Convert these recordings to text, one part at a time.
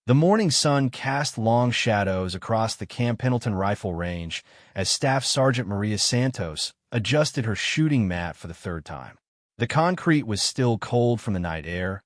The morning sun cast long shadows across the Camp Pendleton rifle range as Staff Sergeant Maria Santos adjusted her shooting mat for the third time. The concrete was still cold from the night air,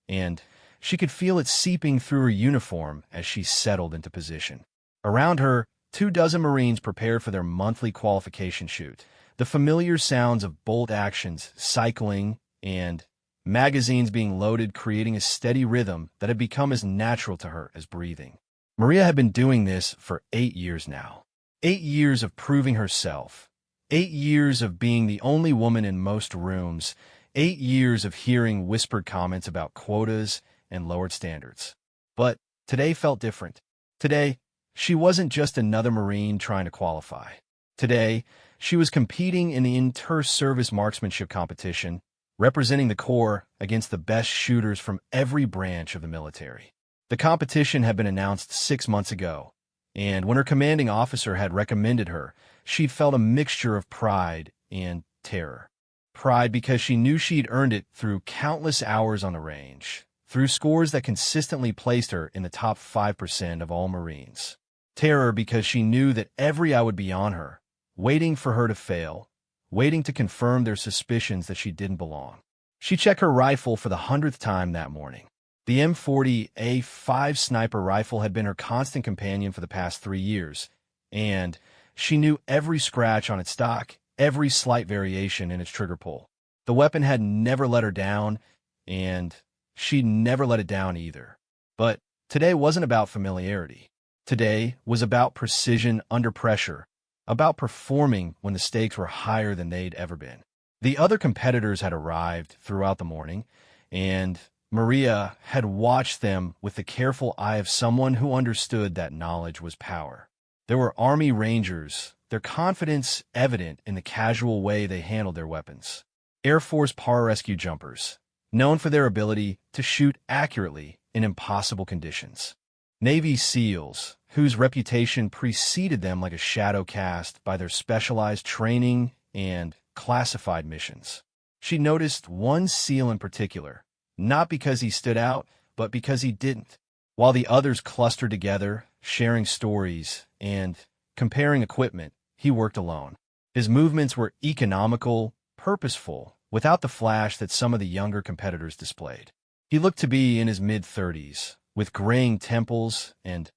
and she could feel it seeping through her uniform as she settled into position. Around her, 24 Marines prepared for their monthly qualification shoot. The familiar sounds of bolt actions, cycling, and magazines being loaded creating a steady rhythm that had become as natural to her as breathing. Maria had been doing this for 8 years now. 8 years of proving herself. 8 years of being the only woman in most rooms. 8 years of hearing whispered comments about quotas and lowered standards. But today felt different. Today, she wasn't just another Marine trying to qualify. Today, she was competing in the inter-service marksmanship competition, representing the Corps against the best shooters from every branch of the military. The competition had been announced 6 months ago, and when her commanding officer had recommended her, she'd felt a mixture of pride and terror. Pride because she knew she'd earned it through countless hours on the range, through scores that consistently placed her in the top 5% of all Marines. Terror because she knew that every eye would be on her, waiting for her to fail, waiting to confirm their suspicions that she didn't belong. She checked her rifle for the 100th time that morning. The M40A5 sniper rifle had been her constant companion for the past 3 years, and she knew every scratch on its stock, every slight variation in its trigger pull. The weapon had never let her down, and she'd never let it down either. But today wasn't about familiarity. Today was about precision under pressure, about performing when the stakes were higher than they'd ever been. The other competitors had arrived throughout the morning, and Maria had watched them with the careful eye of someone who understood that knowledge was power. There were Army Rangers, their confidence evident in the casual way they handled their weapons. Air Force pararescue jumpers, known for their ability to shoot accurately in impossible conditions. Navy SEALs, whose reputation preceded them like a shadow cast by their specialized training and classified missions. She noticed one SEAL in particular, not because he stood out, but because he didn't. While the others clustered together, sharing stories and comparing equipment, he worked alone. His movements were economical, purposeful, without the flash that some of the younger competitors displayed. He looked to be in his mid-30s, with graying temples and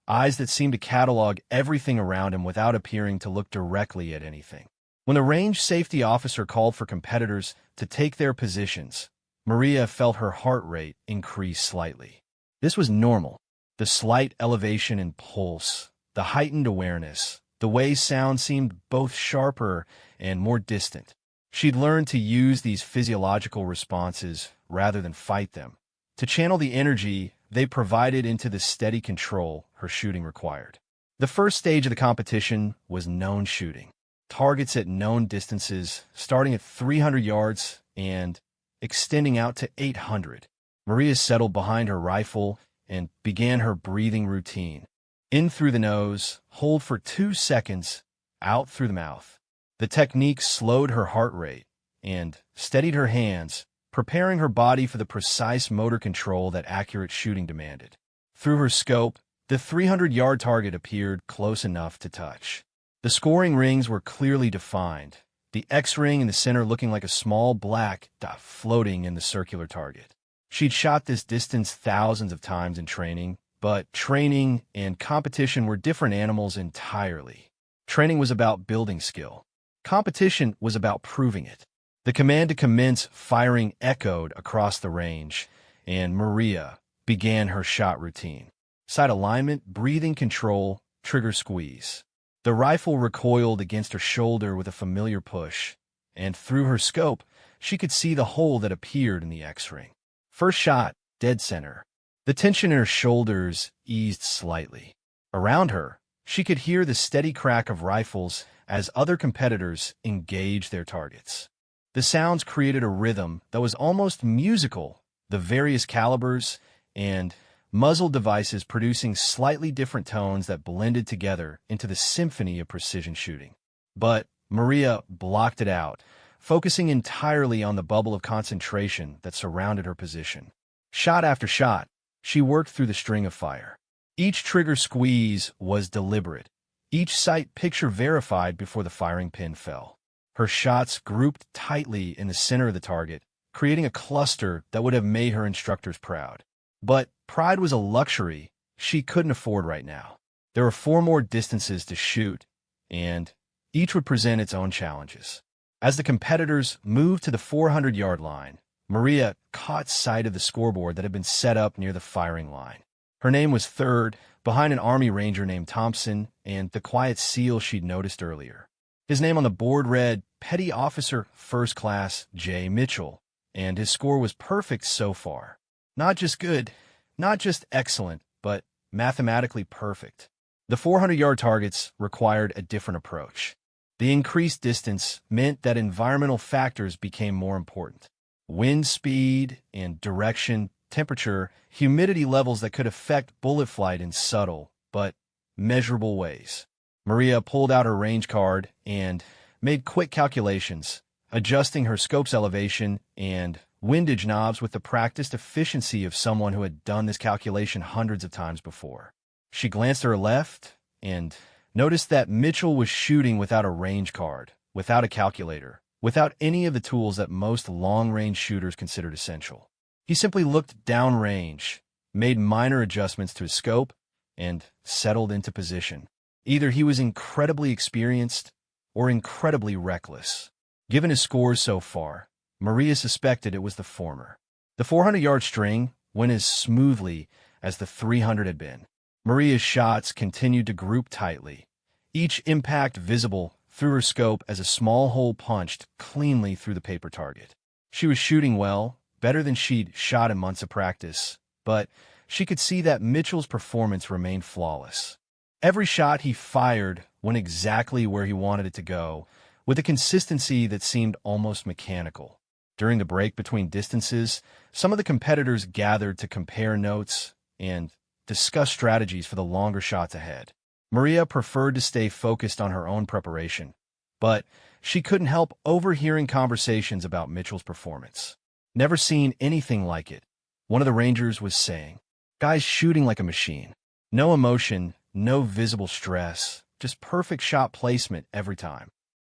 eyes that seemed to catalog everything around him without appearing to look directly at anything. When the range safety officer called for competitors to take their positions, Maria felt her heart rate increase slightly. This was normal. The slight elevation in pulse, the heightened awareness, the way sound seemed both sharper and more distant. She'd learned to use these physiological responses rather than fight them, to channel the energy they provided into the steady control her shooting required. The first stage of the competition was known shooting. Targets at known distances, starting at 300 yards and extending out to 800. Maria settled behind her rifle and began her breathing routine. In through the nose, hold for 2 seconds, out through the mouth. The technique slowed her heart rate and steadied her hands, preparing her body for the precise motor control that accurate shooting demanded. Through her scope, the 300-yard target appeared close enough to touch. The scoring rings were clearly defined, the X-ring in the center looking like a small black dot floating in the circular target. She'd shot this distance thousands of times in training, but training and competition were different animals entirely. Training was about building skill. Competition was about proving it. The command to commence firing echoed across the range, and Maria began her shot routine. Sight alignment, breathing control, trigger squeeze. The rifle recoiled against her shoulder with a familiar push, and through her scope, she could see the hole that appeared in the X-ring. First shot, dead center. The tension in her shoulders eased slightly. Around her, she could hear the steady crack of rifles as other competitors engaged their targets. The sounds created a rhythm that was almost musical, the various calibers and muzzle devices producing slightly different tones that blended together into the symphony of precision shooting. But Maria blocked it out, focusing entirely on the bubble of concentration that surrounded her position. Shot after shot, she worked through the string of fire. Each trigger squeeze was deliberate, each sight picture verified before the firing pin fell. Her shots grouped tightly in the center of the target, creating a cluster that would have made her instructors proud. But pride was a luxury she couldn't afford right now. There were 4 more distances to shoot, and each would present its own challenges. As the competitors moved to the 400-yard line, Maria caught sight of the scoreboard that had been set up near the firing line. Her name was third, behind an Army Ranger named Thompson and the quiet SEAL she'd noticed earlier. His name on the board read Petty Officer First Class J. Mitchell, and his score was perfect so far. Not just good, not just excellent, but mathematically perfect. The 400-yard targets required a different approach. The increased distance meant that environmental factors became more important. Wind speed and direction, temperature, humidity levels that could affect bullet flight in subtle but measurable ways. Maria pulled out her range card and made quick calculations, adjusting her scope's elevation and windage knobs with the practiced efficiency of someone who had done this calculation hundreds of times before. She glanced to her left and noticed that Mitchell was shooting without a range card, without a calculator, without any of the tools that most long-range shooters considered essential. He simply looked downrange, made minor adjustments to his scope, and settled into position. Either he was incredibly experienced or incredibly reckless. Given his scores so far, Maria suspected it was the former. The 400-yard string went as smoothly as the 300 had been. Maria's shots continued to group tightly, each impact visible through her scope as a small hole punched cleanly through the paper target. She was shooting well, better than she'd shot in months of practice, but she could see that Mitchell's performance remained flawless. Every shot he fired went exactly where he wanted it to go, with a consistency that seemed almost mechanical. During the break between distances, some of the competitors gathered to compare notes and discuss strategies for the longer shots ahead. Maria preferred to stay focused on her own preparation, but she couldn't help overhearing conversations about Mitchell's performance. "Never seen anything like it," one of the Rangers was saying. "Guy's shooting like a machine. No emotion, no visible stress, just perfect shot placement every time.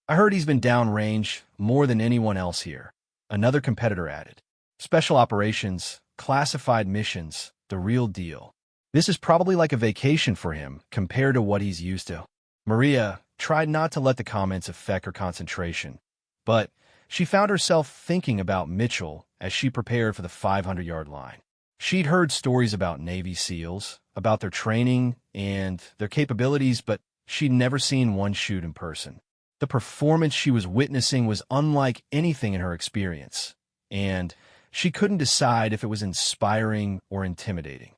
I heard he's been downrange more than anyone else here," another competitor added. "Special operations, classified missions, the real deal. This is probably like a vacation for him compared to what he's used to." Maria tried not to let the comments affect her concentration, but she found herself thinking about Mitchell as she prepared for the 500-yard line. She'd heard stories about Navy SEALs, about their training and their capabilities, but she'd never seen one shoot in person. The performance she was witnessing was unlike anything in her experience, and she couldn't decide if it was inspiring or intimidating.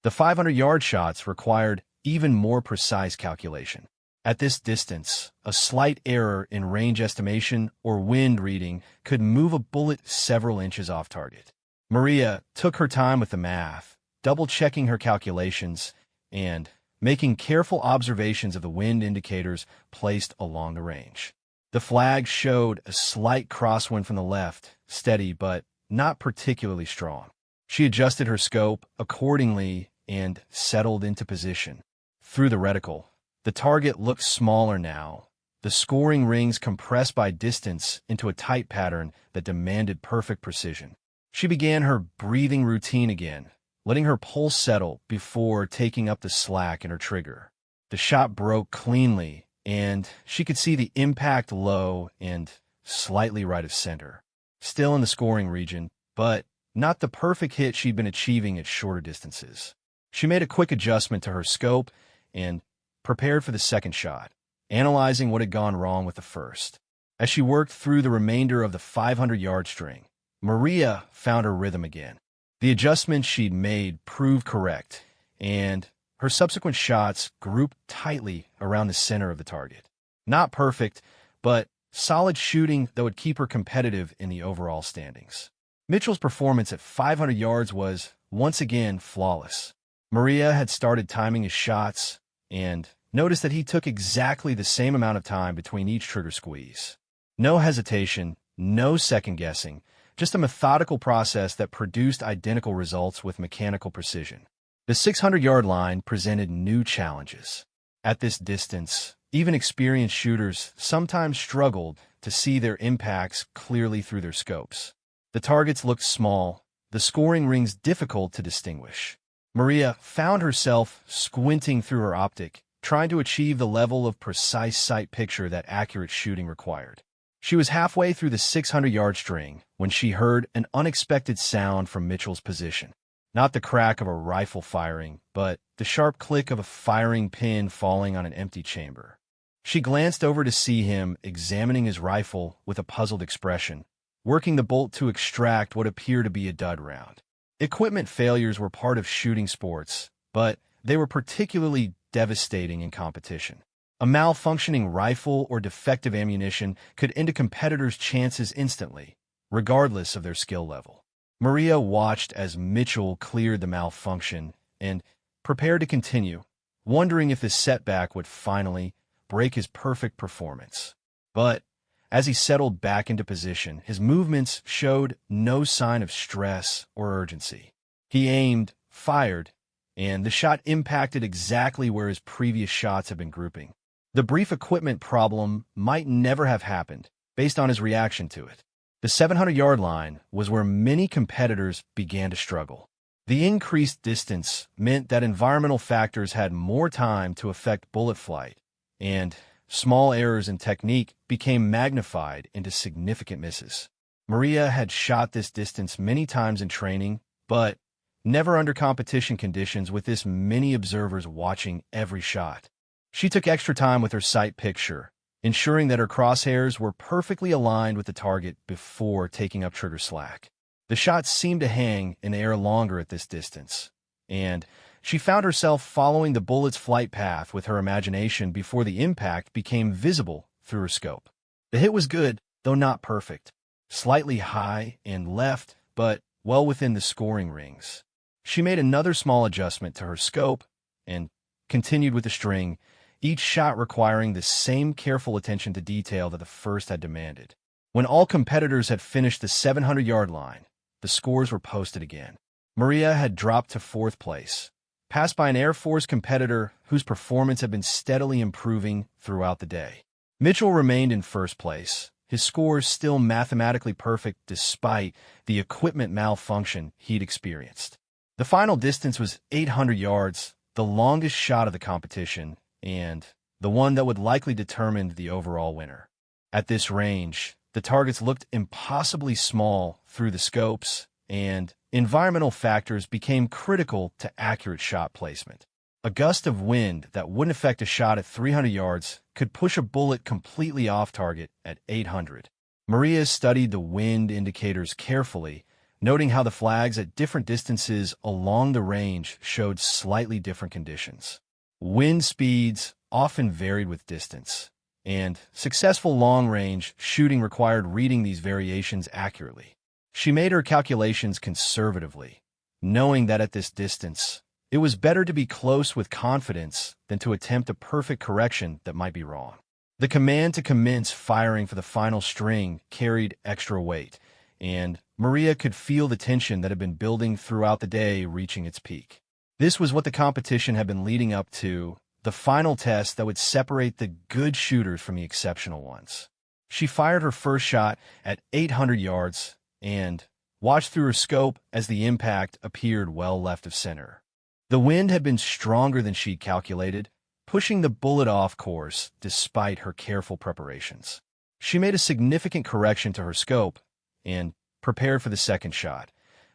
The 500-yard shots required even more precise calculation. At this distance, a slight error in range estimation or wind reading could move a bullet several inches off target. Maria took her time with the math, double-checking her calculations and making careful observations of the wind indicators placed along the range. The flag showed a slight crosswind from the left, steady but not particularly strong. She adjusted her scope accordingly and settled into position. Through the reticle, the target looked smaller now, the scoring rings compressed by distance into a tight pattern that demanded perfect precision. She began her breathing routine again, letting her pulse settle before taking up the slack in her trigger. The shot broke cleanly, and she could see the impact low and slightly right of center. Still in the scoring region, but not the perfect hit she'd been achieving at shorter distances. She made a quick adjustment to her scope and prepared for the second shot, analyzing what had gone wrong with the first. As she worked through the remainder of the 500-yard string, Maria found her rhythm again. The adjustments she'd made proved correct, and her subsequent shots grouped tightly around the center of the target. Not perfect, but solid shooting that would keep her competitive in the overall standings. Mitchell's performance at 500 yards was, once again, flawless. Maria had started timing his shots and noticed that he took exactly the same amount of time between each trigger squeeze. No hesitation, no second-guessing, just a methodical process that produced identical results with mechanical precision. The 600-yard line presented new challenges. At this distance, even experienced shooters sometimes struggled to see their impacts clearly through their scopes. The targets looked small, the scoring rings difficult to distinguish. Maria found herself squinting through her optic, trying to achieve the level of precise sight picture that accurate shooting required. She was halfway through the 600-yard string when she heard an unexpected sound from Mitchell's position. Not the crack of a rifle firing, but the sharp click of a firing pin falling on an empty chamber. She glanced over to see him examining his rifle with a puzzled expression, working the bolt to extract what appeared to be a dud round. Equipment failures were part of shooting sports, but they were particularly devastating in competition. A malfunctioning rifle or defective ammunition could end a competitor's chances instantly, regardless of their skill level. Maria watched as Mitchell cleared the malfunction and prepared to continue, wondering if this setback would finally break his perfect performance. But as he settled back into position, his movements showed no sign of stress or urgency. He aimed, fired, and the shot impacted exactly where his previous shots had been grouping. The brief equipment problem might never have happened, based on his reaction to it. The 700-yard line was where many competitors began to struggle. The increased distance meant that environmental factors had more time to affect bullet flight, and small errors in technique became magnified into significant misses. Maria had shot this distance many times in training, but never under competition conditions with this many observers watching every shot. She took extra time with her sight picture, ensuring that her crosshairs were perfectly aligned with the target before taking up trigger slack. The shots seemed to hang in the air longer at this distance, and she found herself following the bullet's flight path with her imagination before the impact became visible through her scope. The hit was good, though not perfect. Slightly high and left, but well within the scoring rings. She made another small adjustment to her scope and continued with the string, each shot requiring the same careful attention to detail that the first had demanded. When all competitors had finished the 700-yard line, the scores were posted again. Maria had dropped to 4th place, passed by an Air Force competitor whose performance had been steadily improving throughout the day. Mitchell remained in 1st place, his scores still mathematically perfect despite the equipment malfunction he'd experienced. The final distance was 800 yards, the longest shot of the competition, and the one that would likely determine the overall winner. At this range, the targets looked impossibly small through the scopes, and environmental factors became critical to accurate shot placement. A gust of wind that wouldn't affect a shot at 300 yards could push a bullet completely off target at 800. Maria studied the wind indicators carefully, noting how the flags at different distances along the range showed slightly different conditions. Wind speeds often varied with distance, and successful long-range shooting required reading these variations accurately. She made her calculations conservatively, knowing that at this distance, it was better to be close with confidence than to attempt a perfect correction that might be wrong. The command to commence firing for the final string carried extra weight, and Maria could feel the tension that had been building throughout the day reaching its peak. This was what the competition had been leading up to, the final test that would separate the good shooters from the exceptional ones. She fired her first shot at 800 yards and watched through her scope as the impact appeared well left of center. The wind had been stronger than she'd calculated, pushing the bullet off course despite her careful preparations. She made a significant correction to her scope and prepared for the second shot,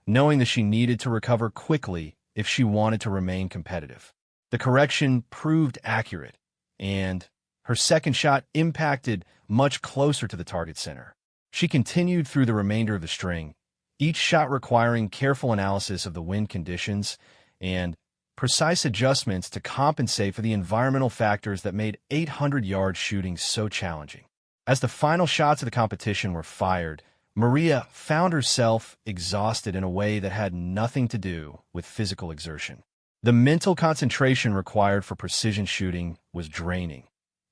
knowing that she needed to recover quickly if she wanted to remain competitive. The correction proved accurate, and her second shot impacted much closer to the target center. She continued through the remainder of the string, each shot requiring careful analysis of the wind conditions and precise adjustments to compensate for the environmental factors that made 800-yard shooting so challenging. As the final shots of the competition were fired, Maria found herself exhausted in a way that had nothing to do with physical exertion. The mental concentration required for precision shooting was draining,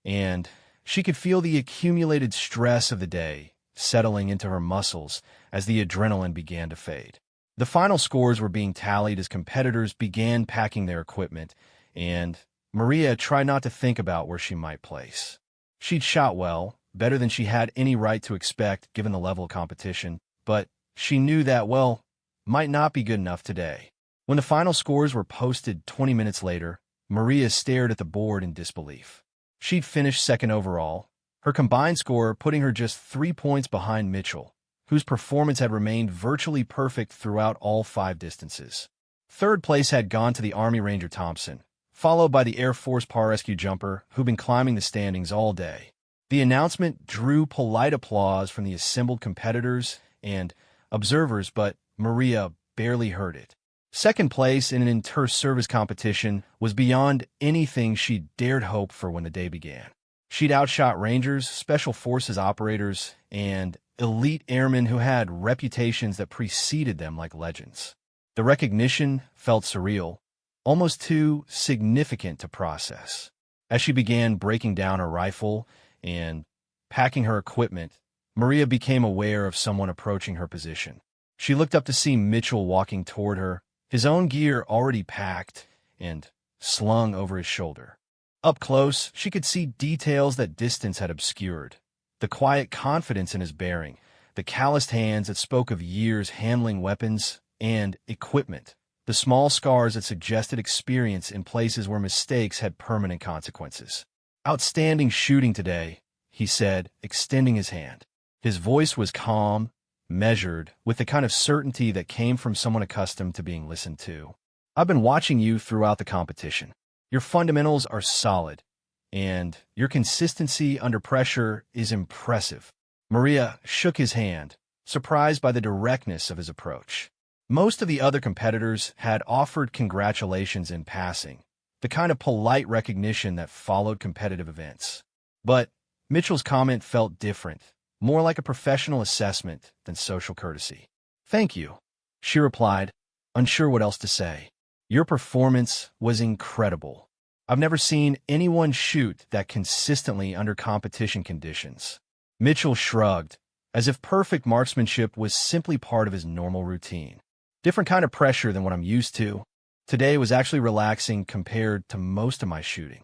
and she could feel the accumulated stress of the day settling into her muscles as the adrenaline began to fade. The final scores were being tallied as competitors began packing their equipment, and Maria tried not to think about where she might place. She'd shot well, better than she had any right to expect given the level of competition, but she knew that, well, might not be good enough today. When the final scores were posted 20 minutes later, Maria stared at the board in disbelief. She'd finished second overall, her combined score putting her just 3 points behind Mitchell, whose performance had remained virtually perfect throughout all 5 distances. Third place had gone to the Army Ranger Thompson, followed by the Air Force pararescue jumper who'd been climbing the standings all day. The announcement drew polite applause from the assembled competitors and observers, but Maria barely heard it. Second place in an inter-service competition was beyond anything she dared hope for when the day began. She'd outshot Rangers, Special Forces operators, and elite airmen who had reputations that preceded them like legends. The recognition felt surreal, almost too significant to process. As she began breaking down her rifle and packing her equipment, Maria became aware of someone approaching her position. She looked up to see Mitchell walking toward her, his own gear already packed and slung over his shoulder. Up close, she could see details that distance had obscured. The quiet confidence in his bearing, the calloused hands that spoke of years handling weapons and equipment, the small scars that suggested experience in places where mistakes had permanent consequences. "Outstanding shooting today," he said, extending his hand. His voice was calm, measured, with the kind of certainty that came from someone accustomed to being listened to. "I've been watching you throughout the competition. Your fundamentals are solid, and your consistency under pressure is impressive." Maria shook his hand, surprised by the directness of his approach. Most of the other competitors had offered congratulations in passing, the kind of polite recognition that followed competitive events. But Mitchell's comment felt different, more like a professional assessment than social courtesy. "Thank you," she replied, unsure what else to say. "Your performance was incredible. I've never seen anyone shoot that consistently under competition conditions." Mitchell shrugged, as if perfect marksmanship was simply part of his normal routine. "Different kind of pressure than what I'm used to. Today was actually relaxing compared to most of my shooting."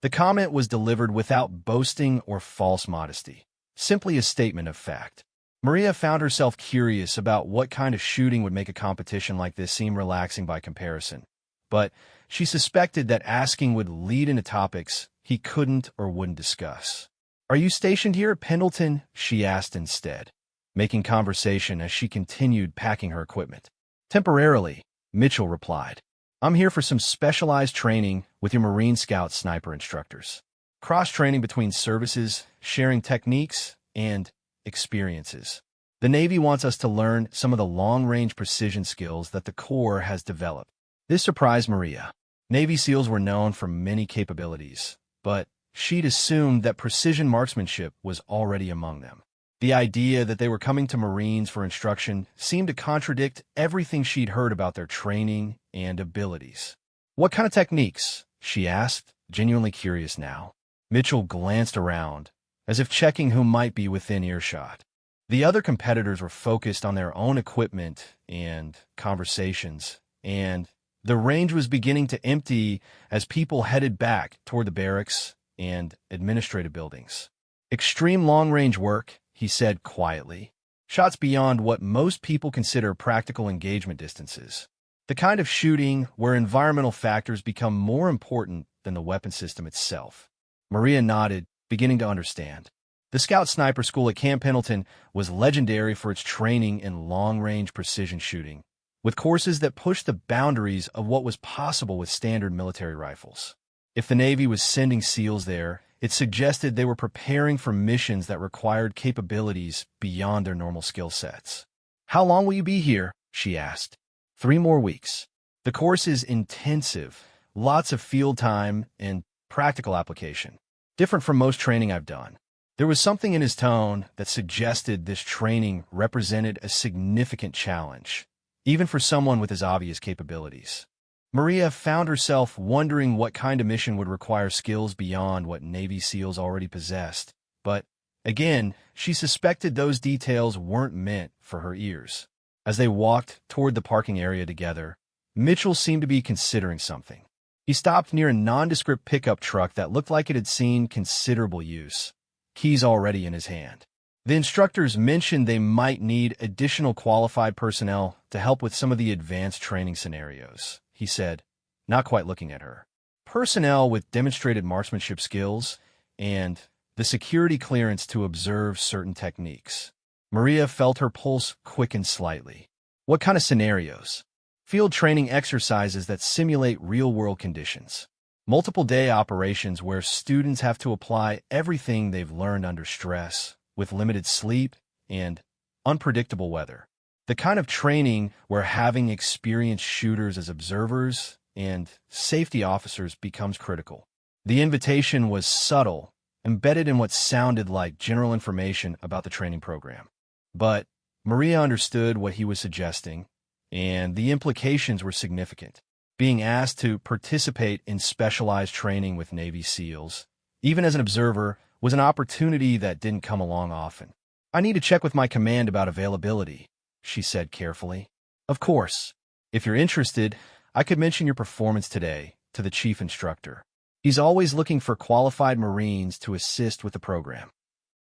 The comment was delivered without boasting or false modesty, simply a statement of fact. Maria found herself curious about what kind of shooting would make a competition like this seem relaxing by comparison, but she suspected that asking would lead into topics he couldn't or wouldn't discuss. "Are you stationed here at Pendleton?" she asked instead, making conversation as she continued packing her equipment. "Temporarily," Mitchell replied. "I'm here for some specialized training with your Marine Scout sniper instructors. Cross-training between services, sharing techniques, and experiences. The Navy wants us to learn some of the long-range precision skills that the Corps has developed." This surprised Maria. Navy SEALs were known for many capabilities, but she'd assumed that precision marksmanship was already among them. The idea that they were coming to Marines for instruction seemed to contradict everything she'd heard about their training and abilities. "What kind of techniques?" she asked, genuinely curious now. Mitchell glanced around, as if checking who might be within earshot. The other competitors were focused on their own equipment and conversations, and the range was beginning to empty as people headed back toward the barracks and administrative buildings. "Extreme long-range work," he said quietly. "Shots beyond what most people consider practical engagement distances. The kind of shooting where environmental factors become more important than the weapon system itself." Maria nodded, beginning to understand. The Scout Sniper School at Camp Pendleton was legendary for its training in long-range precision shooting, with courses that pushed the boundaries of what was possible with standard military rifles. If the Navy was sending SEALs there, it suggested they were preparing for missions that required capabilities beyond their normal skill sets. "How long will you be here?" she asked. 3 more weeks. The course is intensive, lots of field time and practical application. Different from most training I've done." There was something in his tone that suggested this training represented a significant challenge, even for someone with his obvious capabilities. Maria found herself wondering what kind of mission would require skills beyond what Navy SEALs already possessed, but again, she suspected those details weren't meant for her ears. As they walked toward the parking area together, Mitchell seemed to be considering something. He stopped near a nondescript pickup truck that looked like it had seen considerable use, keys already in his hand. The instructors mentioned they might need additional qualified personnel to help with some of the advanced training scenarios, he said, not quite looking at her. Personnel with demonstrated marksmanship skills and the security clearance to observe certain techniques. Maria felt her pulse quicken slightly. What kind of scenarios? Field training exercises that simulate real-world conditions. Multiple-day operations where students have to apply everything they've learned under stress, with limited sleep and unpredictable weather. The kind of training where having experienced shooters as observers and safety officers becomes critical. The invitation was subtle, embedded in what sounded like general information about the training program. But Maria understood what he was suggesting, and the implications were significant. Being asked to participate in specialized training with Navy SEALs, even as an observer, was an opportunity that didn't come along often. "I need to check with my command about availability," she said carefully. "Of course. If you're interested, I could mention your performance today to the chief instructor. He's always looking for qualified Marines to assist with the program."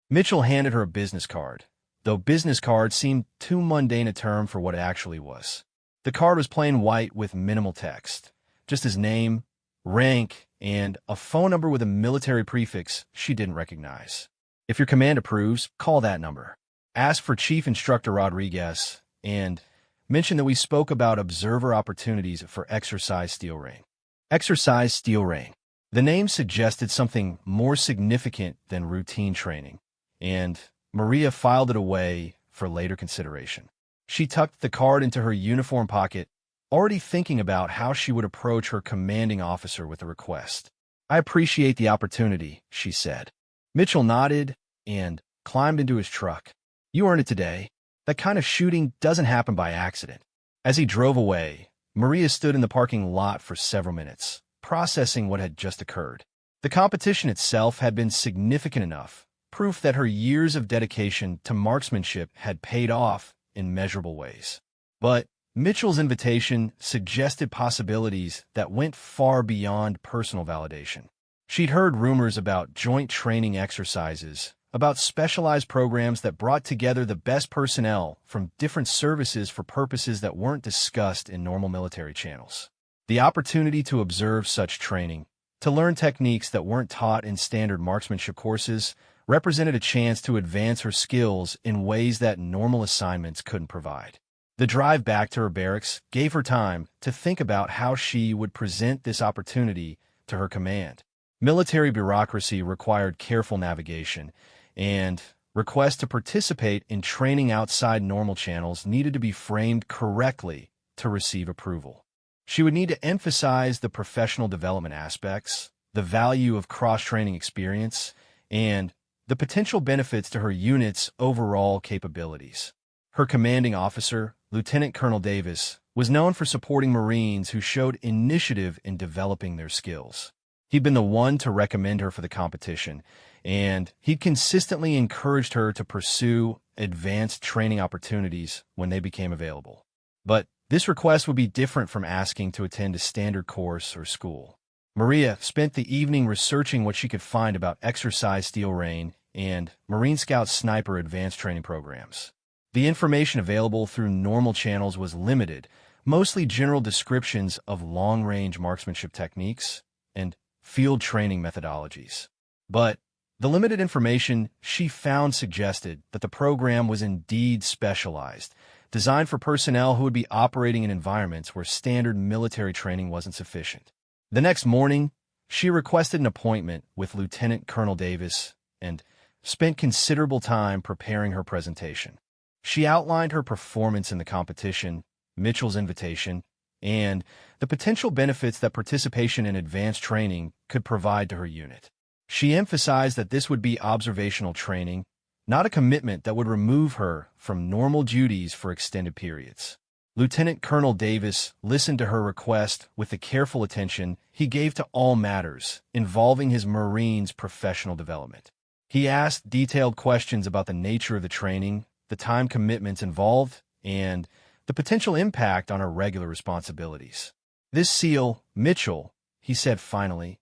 Mitchell handed her a business card, though business card seemed too mundane a term for what it actually was. The card was plain white with minimal text, just his name, rank, and a phone number with a military prefix she didn't recognize. "If your command approves, call that number. Ask for Chief Instructor Rodriguez, and mention that we spoke about observer opportunities for Exercise Steel Rain." Exercise Steel Rain. The name suggested something more significant than routine training, and Maria filed it away for later consideration. She tucked the card into her uniform pocket, already thinking about how she would approach her commanding officer with the request. "I appreciate the opportunity," she said. Mitchell nodded and climbed into his truck. "You earned it today. That kind of shooting doesn't happen by accident." As he drove away, Maria stood in the parking lot for several minutes, processing what had just occurred. The competition itself had been significant enough, proof that her years of dedication to marksmanship had paid off in measurable ways. But Mitchell's invitation suggested possibilities that went far beyond personal validation. She'd heard rumors about joint training exercises, about specialized programs that brought together the best personnel from different services for purposes that weren't discussed in normal military channels. The opportunity to observe such training, to learn techniques that weren't taught in standard marksmanship courses, represented a chance to advance her skills in ways that normal assignments couldn't provide. The drive back to her barracks gave her time to think about how she would present this opportunity to her command. Military bureaucracy required careful navigation, and requests to participate in training outside normal channels needed to be framed correctly to receive approval. She would need to emphasize the professional development aspects, the value of cross-training experience, and the potential benefits to her unit's overall capabilities. Her commanding officer, Lieutenant Colonel Davis, was known for supporting Marines who showed initiative in developing their skills. He'd been the one to recommend her for the competition, and he'd consistently encouraged her to pursue advanced training opportunities when they became available. But this request would be different from asking to attend a standard course or school. Maria spent the evening researching what she could find about Exercise Steel Rain and Marine Scout Sniper advanced training programs. The information available through normal channels was limited, mostly general descriptions of long-range marksmanship techniques and field training methodologies. But the limited information she found suggested that the program was indeed specialized, designed for personnel who would be operating in environments where standard military training wasn't sufficient. The next morning, she requested an appointment with Lieutenant Colonel Davis and spent considerable time preparing her presentation. She outlined her performance in the competition, Mitchell's invitation, and the potential benefits that participation in advanced training could provide to her unit. She emphasized that this would be observational training, not a commitment that would remove her from normal duties for extended periods. Lieutenant Colonel Davis listened to her request with the careful attention he gave to all matters involving his Marines' professional development. He asked detailed questions about the nature of the training, the time commitments involved, and the potential impact on her regular responsibilities. This SEAL, Mitchell, he said finally.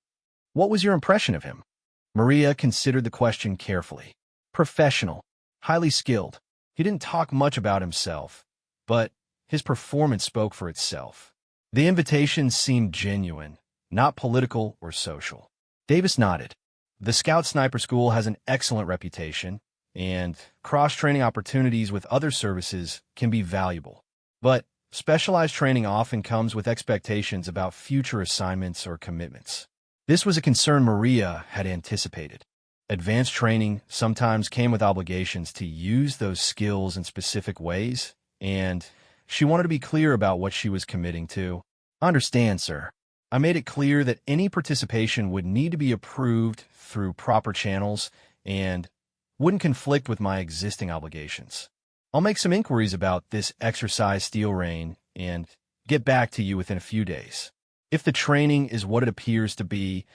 What was your impression of him? Maria considered the question carefully. Professional, highly skilled. He didn't talk much about himself, but his performance spoke for itself. The invitation seemed genuine, not political or social. Davis nodded. The Scout Sniper School has an excellent reputation, and cross-training opportunities with other services can be valuable. But specialized training often comes with expectations about future assignments or commitments. This was a concern Maria had anticipated. Advanced training sometimes came with obligations to use those skills in specific ways, and she wanted to be clear about what she was committing to. Understand, sir. I made it clear that any participation would need to be approved through proper channels and wouldn't conflict with my existing obligations. I'll make some inquiries about this exercise steel rain and get back to you within a few days. If the training is what it appears to be,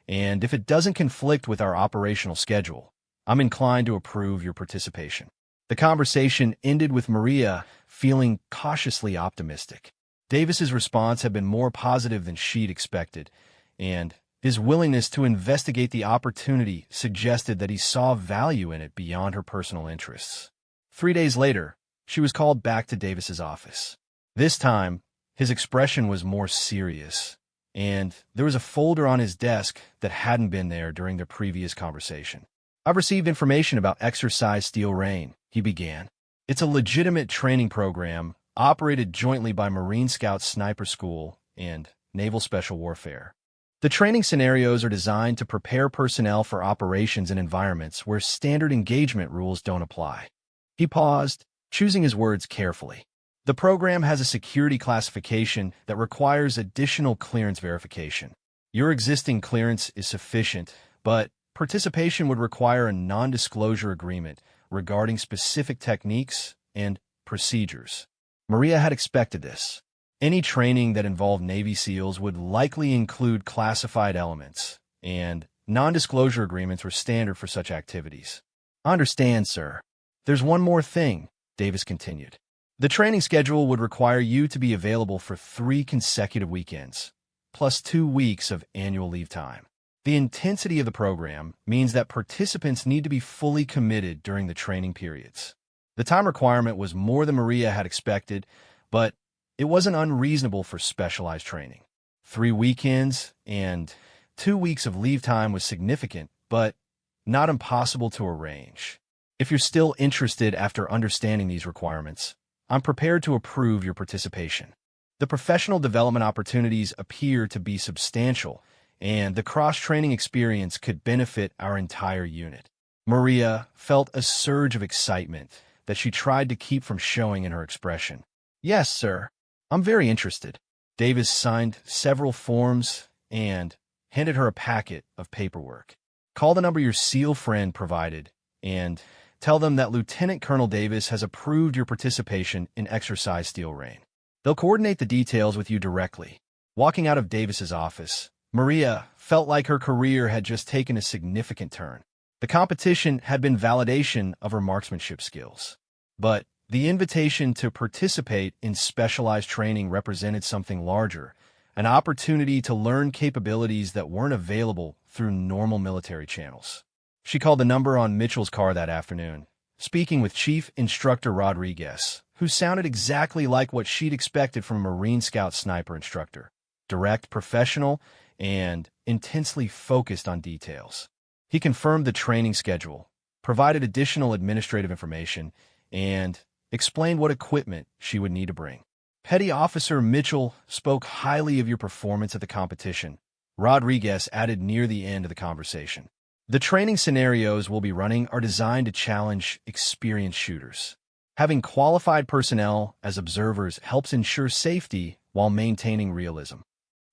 and if it doesn't conflict with our operational schedule, I'm inclined to approve your participation. The conversation ended with Maria feeling cautiously optimistic. Davis's response had been more positive than she'd expected, and his willingness to investigate the opportunity suggested that he saw value in it beyond her personal interests. 3 days later, she was called back to Davis's office. This time, his expression was more serious, and there was a folder on his desk that hadn't been there during their previous conversation. I've received information about Exercise Steel Rain, he began. It's a legitimate training program operated jointly by Marine Scout Sniper School and Naval Special Warfare. The training scenarios are designed to prepare personnel for operations in environments where standard engagement rules don't apply. He paused, choosing his words carefully. The program has a security classification that requires additional clearance verification. Your existing clearance is sufficient, but participation would require a non-disclosure agreement regarding specific techniques and procedures. Maria had expected this. Any training that involved Navy SEALs would likely include classified elements, and non-disclosure agreements were standard for such activities. Understand, sir. There's one more thing, Davis continued. The training schedule would require you to be available for 3 consecutive weekends, plus 2 weeks of annual leave time. The intensity of the program means that participants need to be fully committed during the training periods. The time requirement was more than Maria had expected, but it wasn't unreasonable for specialized training. 3 weekends and 2 weeks of leave time was significant, but not impossible to arrange. If you're still interested after understanding these requirements, I'm prepared to approve your participation. The professional development opportunities appear to be substantial, and the cross-training experience could benefit our entire unit. Maria felt a surge of excitement that she tried to keep from showing in her expression. Yes, sir. I'm very interested. Davis signed several forms and handed her a packet of paperwork. Call the number your SEAL friend provided and tell them that Lieutenant Colonel Davis has approved your participation in Exercise Steel Rain. They'll coordinate the details with you directly. Walking out of Davis's office, Maria felt like her career had just taken a significant turn. The competition had been validation of her marksmanship skills, but the invitation to participate in specialized training represented something larger, an opportunity to learn capabilities that weren't available through normal military channels. She called the number on Mitchell's car that afternoon, speaking with Chief Instructor Rodriguez, who sounded exactly like what she'd expected from a Marine Scout sniper instructor: direct, professional, and intensely focused on details. He confirmed the training schedule, provided additional administrative information, and explained what equipment she would need to bring. Petty Officer Mitchell spoke highly of your performance at the competition, Rodriguez added near the end of the conversation. The training scenarios we'll be running are designed to challenge experienced shooters. Having qualified personnel as observers helps ensure safety while maintaining realism.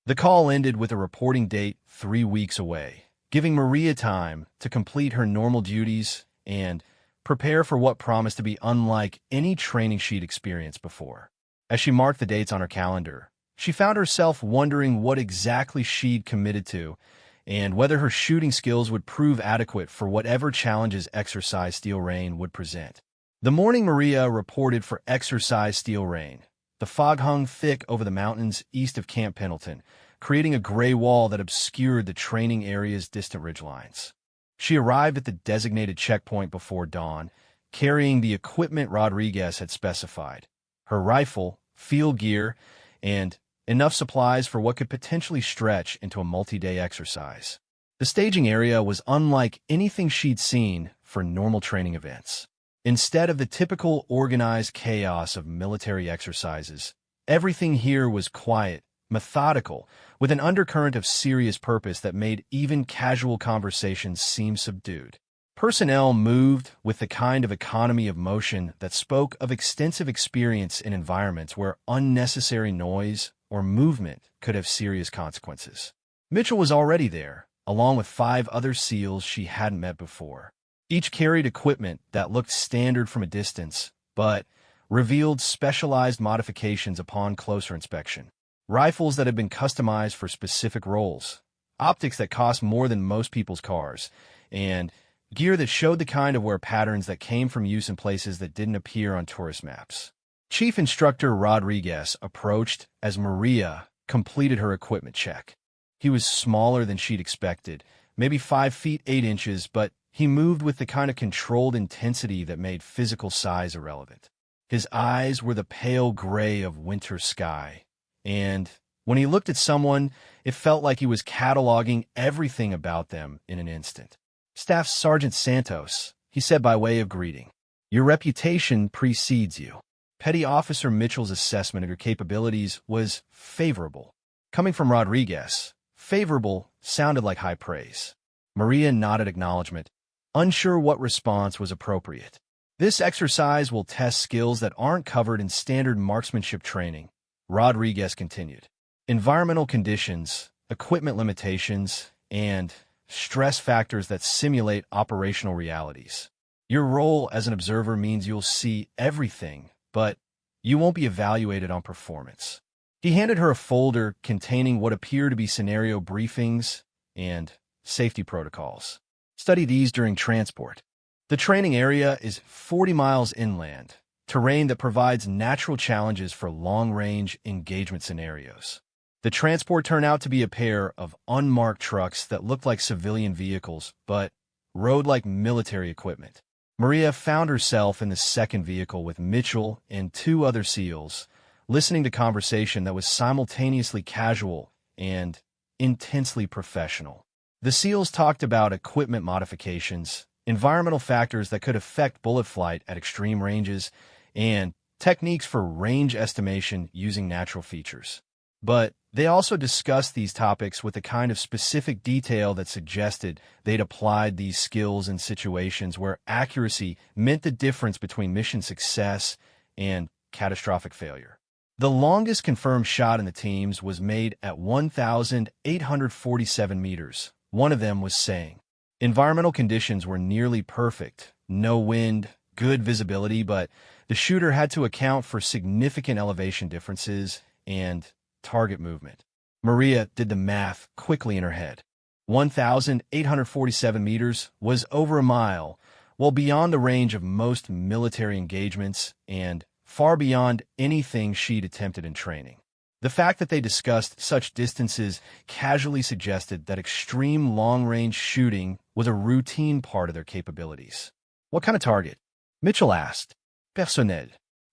The call ended with a reporting date 3 weeks away, giving Maria time to complete her normal duties and prepare for what promised to be unlike any training she'd experienced before. As she marked the dates on her calendar, she found herself wondering what exactly she'd committed to and whether her shooting skills would prove adequate for whatever challenges Exercise Steel Rain would present. The morning Maria reported for Exercise Steel Rain The fog hung thick over the mountains east of Camp Pendleton, creating a gray wall that obscured the training area's distant ridgelines. She arrived at the designated checkpoint before dawn, carrying the equipment Rodriguez had specified: her rifle, field gear, and enough supplies for what could potentially stretch into a multi-day exercise. The staging area was unlike anything she'd seen for normal training events. Instead of the typical organized chaos of military exercises, everything here was quiet, methodical, with an undercurrent of serious purpose that made even casual conversations seem subdued. Personnel moved with the kind of economy of motion that spoke of extensive experience in environments where unnecessary noise or movement could have serious consequences. Mitchell was already there, along with 5 other SEALs she hadn't met before. Each carried equipment that looked standard from a distance, but revealed specialized modifications upon closer inspection. Rifles that had been customized for specific roles, optics that cost more than most people's cars, and gear that showed the kind of wear patterns that came from use in places that didn't appear on tourist maps. Chief Instructor Rodriguez approached as Maria completed her equipment check. He was smaller than she'd expected, maybe 5 feet 8 inches, but he moved with the kind of controlled intensity that made physical size irrelevant. His eyes were the pale gray of winter sky, and when he looked at someone, it felt like he was cataloging everything about them in an instant. "Staff Sergeant Santos," he said by way of greeting. "Your reputation precedes you." Petty Officer Mitchell's assessment of your capabilities was favorable. Coming from Rodriguez, favorable sounded like high praise. Maria nodded acknowledgement, unsure what response was appropriate. "This exercise will test skills that aren't covered in standard marksmanship training," Rodriguez continued. "Environmental conditions, equipment limitations, and stress factors that simulate operational realities. Your role as an observer means you'll see everything, but you won't be evaluated on performance." He handed her a folder containing what appeared to be scenario briefings and safety protocols. "Study these during transport. The training area is 40 miles inland, terrain that provides natural challenges for long-range engagement scenarios. The transport turned out to be a pair of unmarked trucks that looked like civilian vehicles, but rode like military equipment. Maria found herself in the second vehicle with Mitchell and 2 other SEALs, listening to conversation that was simultaneously casual and intensely professional. The SEALs talked about equipment modifications, environmental factors that could affect bullet flight at extreme ranges, and techniques for range estimation using natural features. But they also discussed these topics with a kind of specific detail that suggested they'd applied these skills in situations where accuracy meant the difference between mission success and catastrophic failure. The longest confirmed shot in the teams was made at 1,847 meters. One of them was saying, "Environmental conditions were nearly perfect. No wind, good visibility, but the shooter had to account for significant elevation differences and target movement." Maria did the math quickly in her head. 1,847 meters was over a mile, well beyond the range of most military engagements and far beyond anything she'd attempted in training. The fact that they discussed such distances casually suggested that extreme long-range shooting was a routine part of their capabilities. "What kind of target?" Mitchell asked. "Personnel.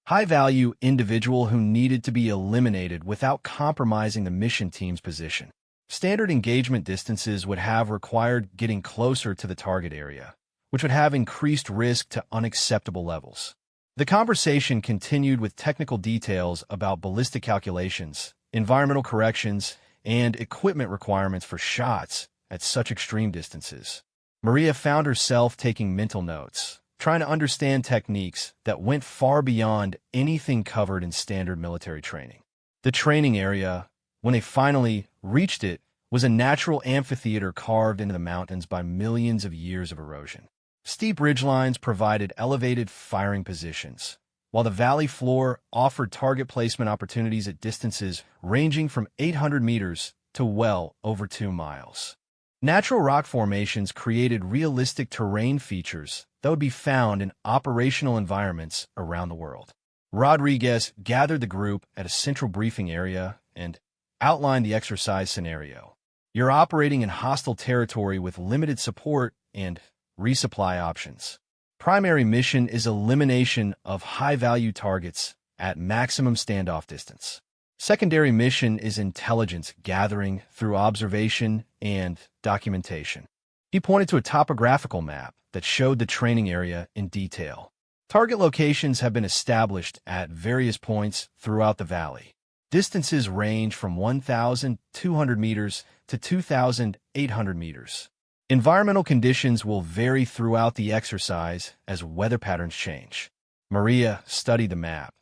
High-value individual who needed to be eliminated without compromising the mission team's position. Standard engagement distances would have required getting closer to the target area, which would have increased risk to unacceptable levels." The conversation continued with technical details about ballistic calculations, environmental corrections, and equipment requirements for shots at such extreme distances. Maria found herself taking mental notes, trying to understand techniques that went far beyond anything covered in standard military training. The training area, when they finally reached it, was a natural amphitheater carved into the mountains by millions of years of erosion. Steep ridgelines provided elevated firing positions, while the valley floor offered target placement opportunities at distances ranging from 800 meters to well over 2 miles. Natural rock formations created realistic terrain features that would be found in operational environments around the world. Rodriguez gathered the group at a central briefing area and outlined the exercise scenario. You're operating in hostile territory with limited support and resupply options. Primary mission is elimination of high-value targets at maximum standoff distance. Secondary mission is intelligence gathering through observation and documentation. He pointed to a topographical map that showed the training area in detail. Target locations have been established at various points throughout the valley. Distances range from 1,200 meters to 2,800 meters. Environmental conditions will vary throughout the exercise as weather patterns change. Maria studied the map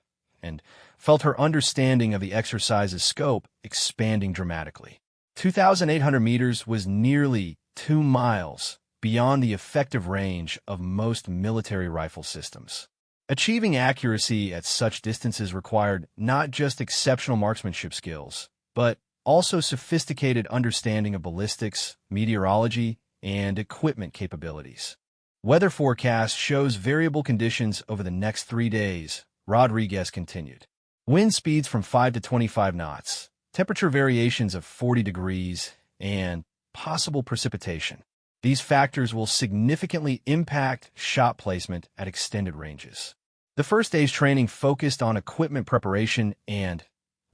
and felt her understanding of the exercise's scope expanding dramatically. 2,800 meters was nearly 2 miles beyond the effective range of most military rifle systems. Achieving accuracy at such distances required not just exceptional marksmanship skills, but also sophisticated understanding of ballistics, meteorology, and equipment capabilities. Weather forecast shows variable conditions over the next 3 days, Rodriguez continued. Wind speeds from 5 to 25 knots, temperature variations of 40 degrees, and possible precipitation. These factors will significantly impact shot placement at extended ranges. The first day's training focused on equipment preparation and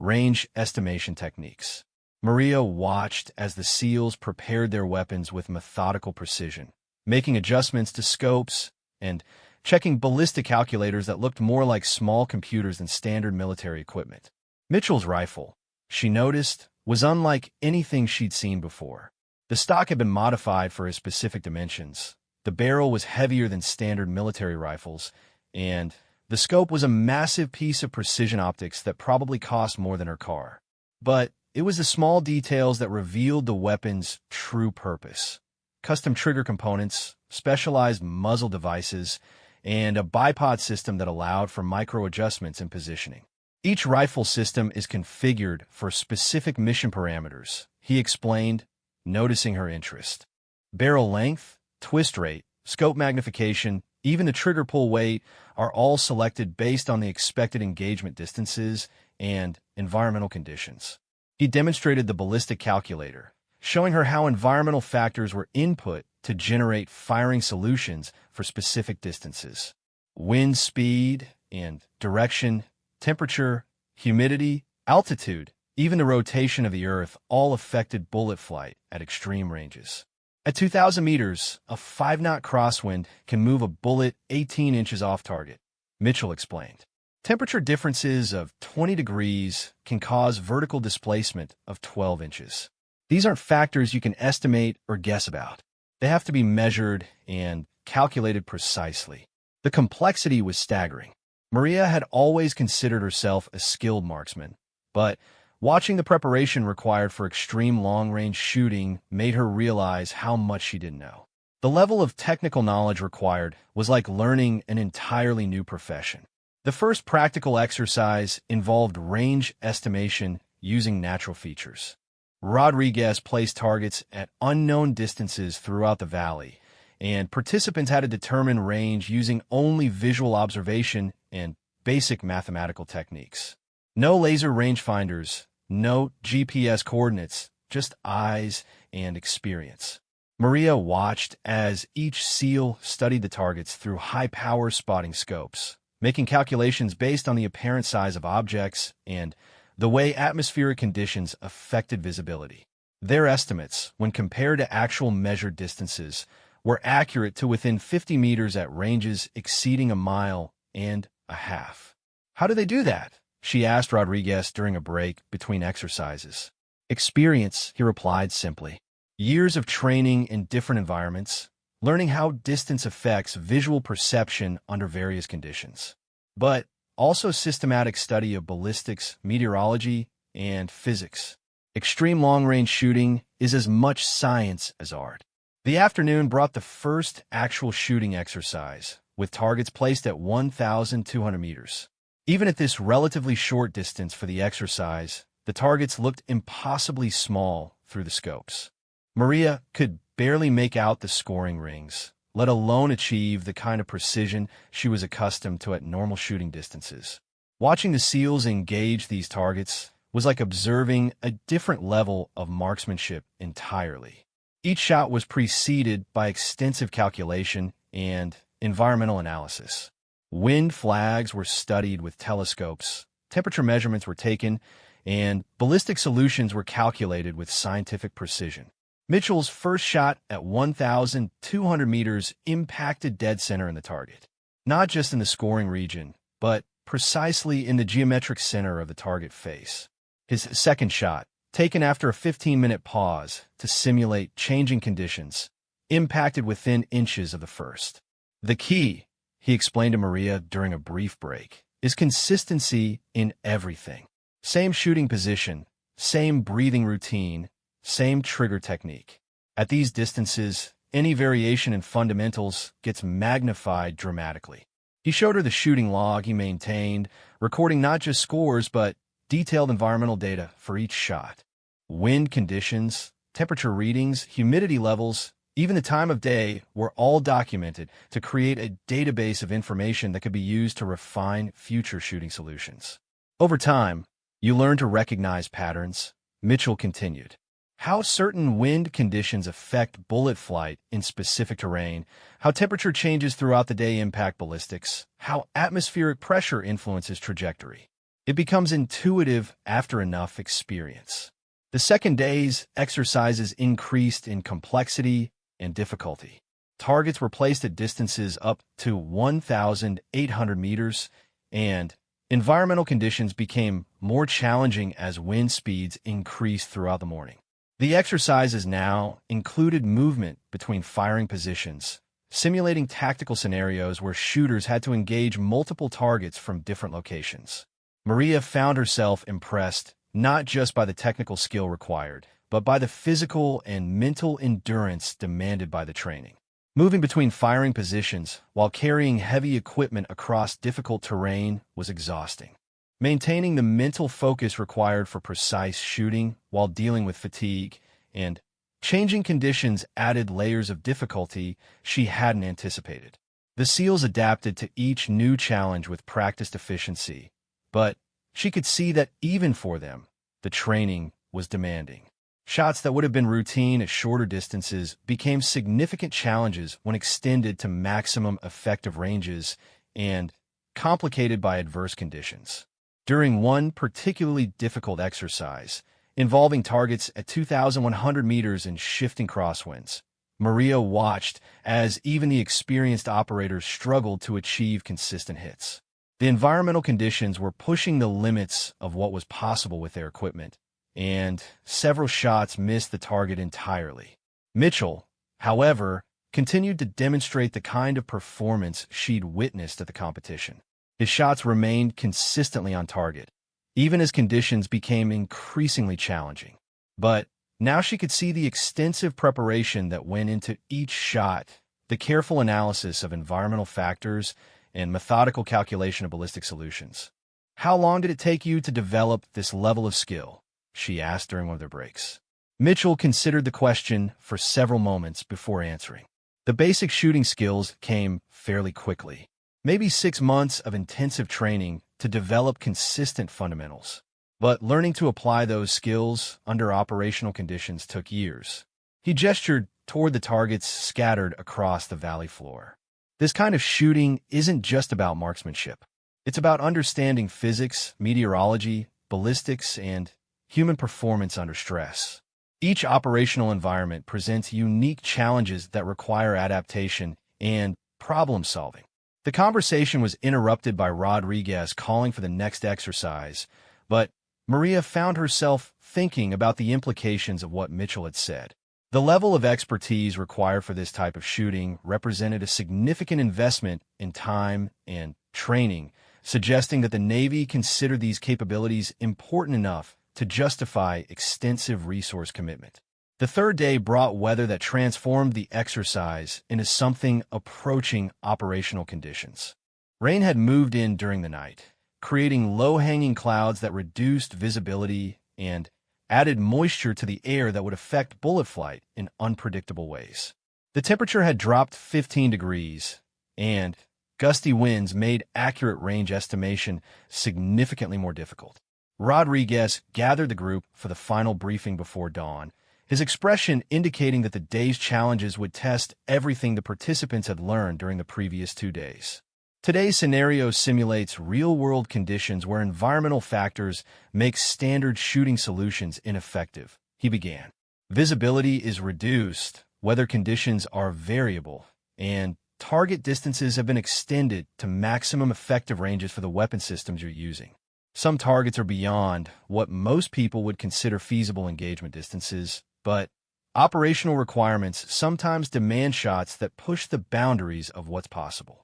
range estimation techniques. Maria watched as the SEALs prepared their weapons with methodical precision, making adjustments to scopes and checking ballistic calculators that looked more like small computers than standard military equipment. Mitchell's rifle, she noticed, was unlike anything she'd seen before. The stock had been modified for his specific dimensions. The barrel was heavier than standard military rifles, and the scope was a massive piece of precision optics that probably cost more than her car. But it was the small details that revealed the weapon's true purpose. Custom trigger components, specialized muzzle devices, and a bipod system that allowed for micro-adjustments in positioning. Each rifle system is configured for specific mission parameters, he explained, noticing her interest. Barrel length, twist rate, scope magnification, even the trigger pull weight are all selected based on the expected engagement distances and environmental conditions. He demonstrated the ballistic calculator, showing her how environmental factors were input to generate firing solutions for specific distances. Wind speed and direction, temperature, humidity, altitude, even the rotation of the Earth all affected bullet flight at extreme ranges. At 2,000 meters, a 5-knot crosswind can move a bullet 18 inches off target, Mitchell explained. Temperature differences of 20 degrees can cause vertical displacement of 12 inches. These aren't factors you can estimate or guess about. They have to be measured and calculated precisely. The complexity was staggering. Maria had always considered herself a skilled marksman, but watching the preparation required for extreme long-range shooting made her realize how much she didn't know. The level of technical knowledge required was like learning an entirely new profession. The first practical exercise involved range estimation using natural features. Rodriguez placed targets at unknown distances throughout the valley, and participants had to determine range using only visual observation and basic mathematical techniques. No laser rangefinders, no GPS coordinates, just eyes and experience. Maria watched as each SEAL studied the targets through high-power spotting scopes, making calculations based on the apparent size of objects and the way atmospheric conditions affected visibility. Their estimates, when compared to actual measured distances, were accurate to within 50 meters at ranges exceeding 1.5 miles. How do they do that? She asked Rodriguez during a break between exercises. Experience, he replied simply. Years of training in different environments, learning how distance affects visual perception under various conditions. But also systematic study of ballistics, meteorology, and physics. Extreme long-range shooting is as much science as art. The afternoon brought the first actual shooting exercise, with targets placed at 1,200 meters. Even at this relatively short distance for the exercise, the targets looked impossibly small through the scopes. Maria could barely make out the scoring rings, let alone achieve the kind of precision she was accustomed to at normal shooting distances. Watching the SEALs engage these targets was like observing a different level of marksmanship entirely. Each shot was preceded by extensive calculation and environmental analysis. Wind flags were studied with telescopes, temperature measurements were taken, and ballistic solutions were calculated with scientific precision. Mitchell's first shot at 1,200 meters impacted dead center in the target, not just in the scoring region, but precisely in the geometric center of the target face. His second shot, taken after a 15-minute pause to simulate changing conditions, impacted within inches of the first. The key, he explained to Maria during a brief break, is consistency in everything. Same shooting position, same breathing routine, same trigger technique. At these distances, any variation in fundamentals gets magnified dramatically. He showed her the shooting log he maintained, recording not just scores but detailed environmental data for each shot. Wind conditions, temperature readings, humidity levels, even the time of day were all documented to create a database of information that could be used to refine future shooting solutions. Over time, you learn to recognize patterns, Mitchell continued. How certain wind conditions affect bullet flight in specific terrain, how temperature changes throughout the day impact ballistics, how atmospheric pressure influences trajectory. It becomes intuitive after enough experience. The second day's exercises increased in complexity and difficulty. Targets were placed at distances up to 1,800 meters, and environmental conditions became more challenging as wind speeds increased throughout the morning. The exercises now included movement between firing positions, simulating tactical scenarios where shooters had to engage multiple targets from different locations. Maria found herself impressed not just by the technical skill required, but by the physical and mental endurance demanded by the training. Moving between firing positions while carrying heavy equipment across difficult terrain was exhausting. Maintaining the mental focus required for precise shooting while dealing with fatigue and changing conditions added layers of difficulty she hadn't anticipated. The SEALs adapted to each new challenge with practiced efficiency, but she could see that even for them, the training was demanding. Shots that would have been routine at shorter distances became significant challenges when extended to maximum effective ranges and complicated by adverse conditions. During one particularly difficult exercise, involving targets at 2,100 meters in shifting crosswinds, Maria watched as even the experienced operators struggled to achieve consistent hits. The environmental conditions were pushing the limits of what was possible with their equipment, and several shots missed the target entirely. Mitchell, however, continued to demonstrate the kind of performance she'd witnessed at the competition. His shots remained consistently on target, even as conditions became increasingly challenging. But now she could see the extensive preparation that went into each shot, the careful analysis of environmental factors, and methodical calculation of ballistic solutions. "How long did it take you to develop this level of skill?" she asked during one of their breaks. Mitchell considered the question for several moments before answering. The basic shooting skills came fairly quickly. Maybe 6 months of intensive training to develop consistent fundamentals. But learning to apply those skills under operational conditions took years. He gestured toward the targets scattered across the valley floor. This kind of shooting isn't just about marksmanship. It's about understanding physics, meteorology, ballistics, and human performance under stress. Each operational environment presents unique challenges that require adaptation and problem-solving. The conversation was interrupted by Rodriguez calling for the next exercise, but Maria found herself thinking about the implications of what Mitchell had said. The level of expertise required for this type of shooting represented a significant investment in time and training, suggesting that the Navy considered these capabilities important enough to justify extensive resource commitment. The third day brought weather that transformed the exercise into something approaching operational conditions. Rain had moved in during the night, creating low-hanging clouds that reduced visibility and added moisture to the air that would affect bullet flight in unpredictable ways. The temperature had dropped 15 degrees, and Gusty winds made accurate range estimation significantly more difficult. Rodriguez gathered the group for the final briefing before dawn, his expression indicating that the day's challenges would test everything the participants had learned during the previous 2 days. Today's scenario simulates real-world conditions where environmental factors make standard shooting solutions ineffective. He began. Visibility is reduced, weather conditions are variable, and target distances have been extended to maximum effective ranges for the weapon systems you're using. Some targets are beyond what most people would consider feasible engagement distances, but operational requirements sometimes demand shots that push the boundaries of what's possible.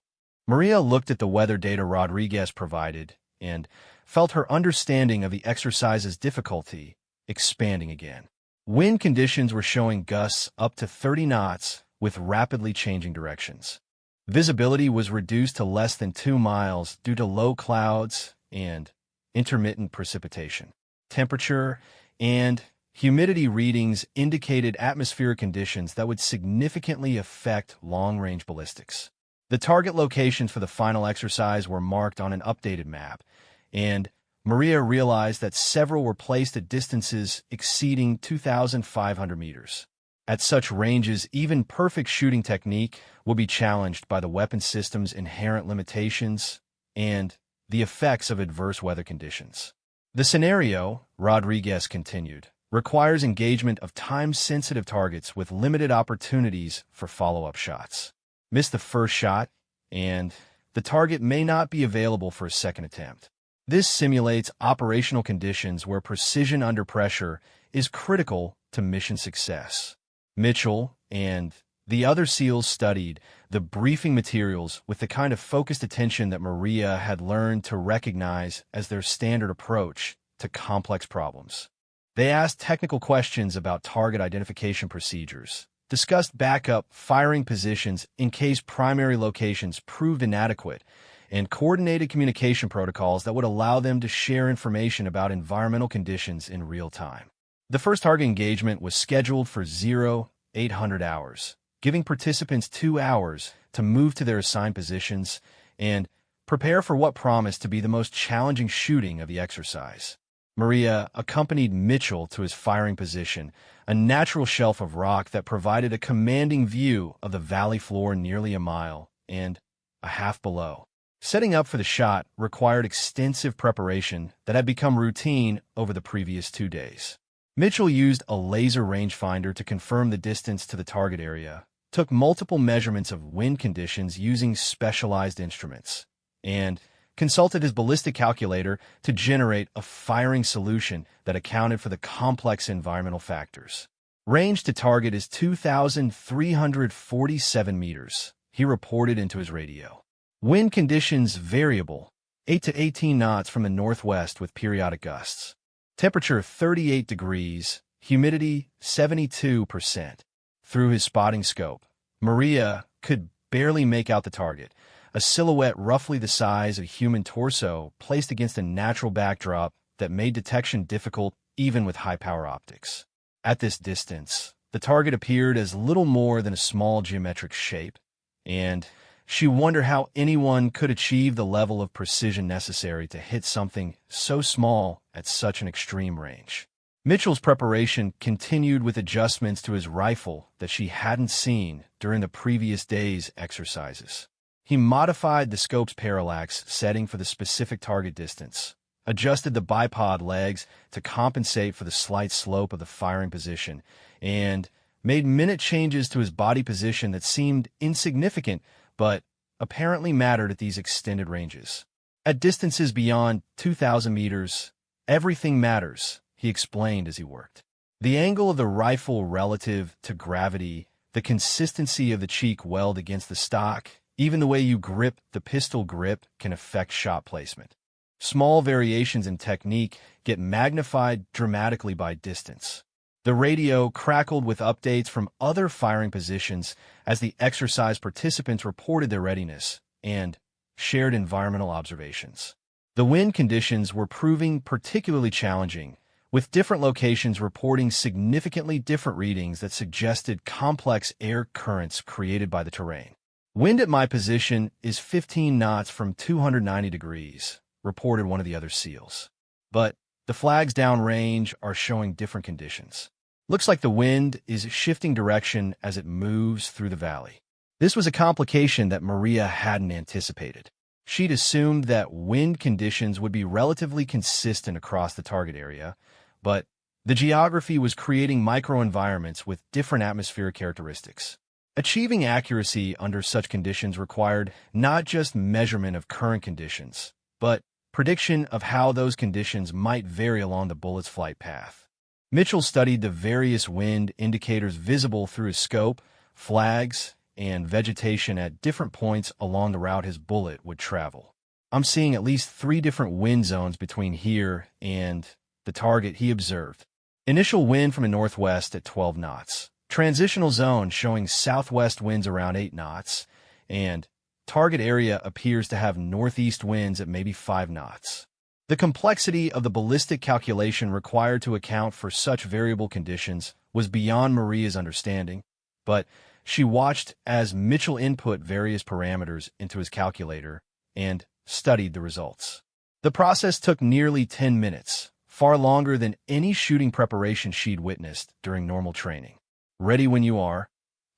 Maria looked at the weather data Rodriguez provided and felt her understanding of the exercise's difficulty expanding again. Wind conditions were showing gusts up to 30 knots with rapidly changing directions. Visibility was reduced to less than 2 miles due to low clouds and intermittent precipitation. Temperature and humidity readings indicated atmospheric conditions that would significantly affect long-range ballistics. The target locations for the final exercise were marked on an updated map, and Maria realized that several were placed at distances exceeding 2,500 meters. At such ranges, even perfect shooting technique will be challenged by the weapon system's inherent limitations and the effects of adverse weather conditions. The scenario, Rodriguez continued, requires engagement of time-sensitive targets with limited opportunities for follow-up shots. Miss the first shot, and the target may not be available for a second attempt. This simulates operational conditions where precision under pressure is critical to mission success. Mitchell and the other SEALs studied the briefing materials with the kind of focused attention that Maria had learned to recognize as their standard approach to complex problems. They asked technical questions about target identification procedures, discussed backup firing positions in case primary locations proved inadequate, and coordinated communication protocols that would allow them to share information about environmental conditions in real time. The first target engagement was scheduled for 0800 hours, giving participants 2 hours to move to their assigned positions and prepare for what promised to be the most challenging shooting of the exercise. Maria accompanied Mitchell to his firing position, a natural shelf of rock that provided a commanding view of the valley floor nearly a mile and a half below. Setting up for the shot required extensive preparation that had become routine over the previous 2 days. Mitchell used a laser rangefinder to confirm the distance to the target area, took multiple measurements of wind conditions using specialized instruments, and consulted his ballistic calculator to generate a firing solution that accounted for the complex environmental factors. Range to target is 2,347 meters, he reported into his radio. Wind conditions variable, 8 to 18 knots from the northwest with periodic gusts. Temperature 38 degrees, humidity 72%. Through his spotting scope, Maria could barely make out the target, a silhouette roughly the size of a human torso placed against a natural backdrop that made detection difficult even with high-power optics. At this distance, the target appeared as little more than a small geometric shape, and she wondered how anyone could achieve the level of precision necessary to hit something so small at such an extreme range. Mitchell's preparation continued with adjustments to his rifle that she hadn't seen during the previous day's exercises. He modified the scope's parallax setting for the specific target distance, adjusted the bipod legs to compensate for the slight slope of the firing position, and made minute changes to his body position that seemed insignificant but apparently mattered at these extended ranges. At distances beyond 2,000 meters, everything matters, he explained as he worked. The angle of the rifle relative to gravity, the consistency of the cheek weld against the stock, even the way you grip the pistol grip can affect shot placement. Small variations in technique get magnified dramatically by distance. The radio crackled with updates from other firing positions as the exercise participants reported their readiness and shared environmental observations. The wind conditions were proving particularly challenging, with different locations reporting significantly different readings that suggested complex air currents created by the terrain. Wind at my position is 15 knots from 290 degrees, reported one of the other SEALs. But the flags downrange are showing different conditions. Looks like the wind is shifting direction as it moves through the valley. This was a complication that Maria hadn't anticipated. She'd assumed that wind conditions would be relatively consistent across the target area, but the geography was creating microenvironments with different atmospheric characteristics. Achieving accuracy under such conditions required not just measurement of current conditions, but prediction of how those conditions might vary along the bullet's flight path. Mitchell studied the various wind indicators visible through his scope, flags, and vegetation at different points along the route his bullet would travel. I'm seeing at least 3 different wind zones between here and the target, he observed. Initial wind from the northwest at 12 knots. Transitional zone showing southwest winds around 8 knots, and target area appears to have northeast winds at maybe 5 knots. The complexity of the ballistic calculation required to account for such variable conditions was beyond Maria's understanding, but she watched as Mitchell input various parameters into his calculator and studied the results. The process took nearly 10 minutes, far longer than any shooting preparation she'd witnessed during normal training. "Ready when you are,"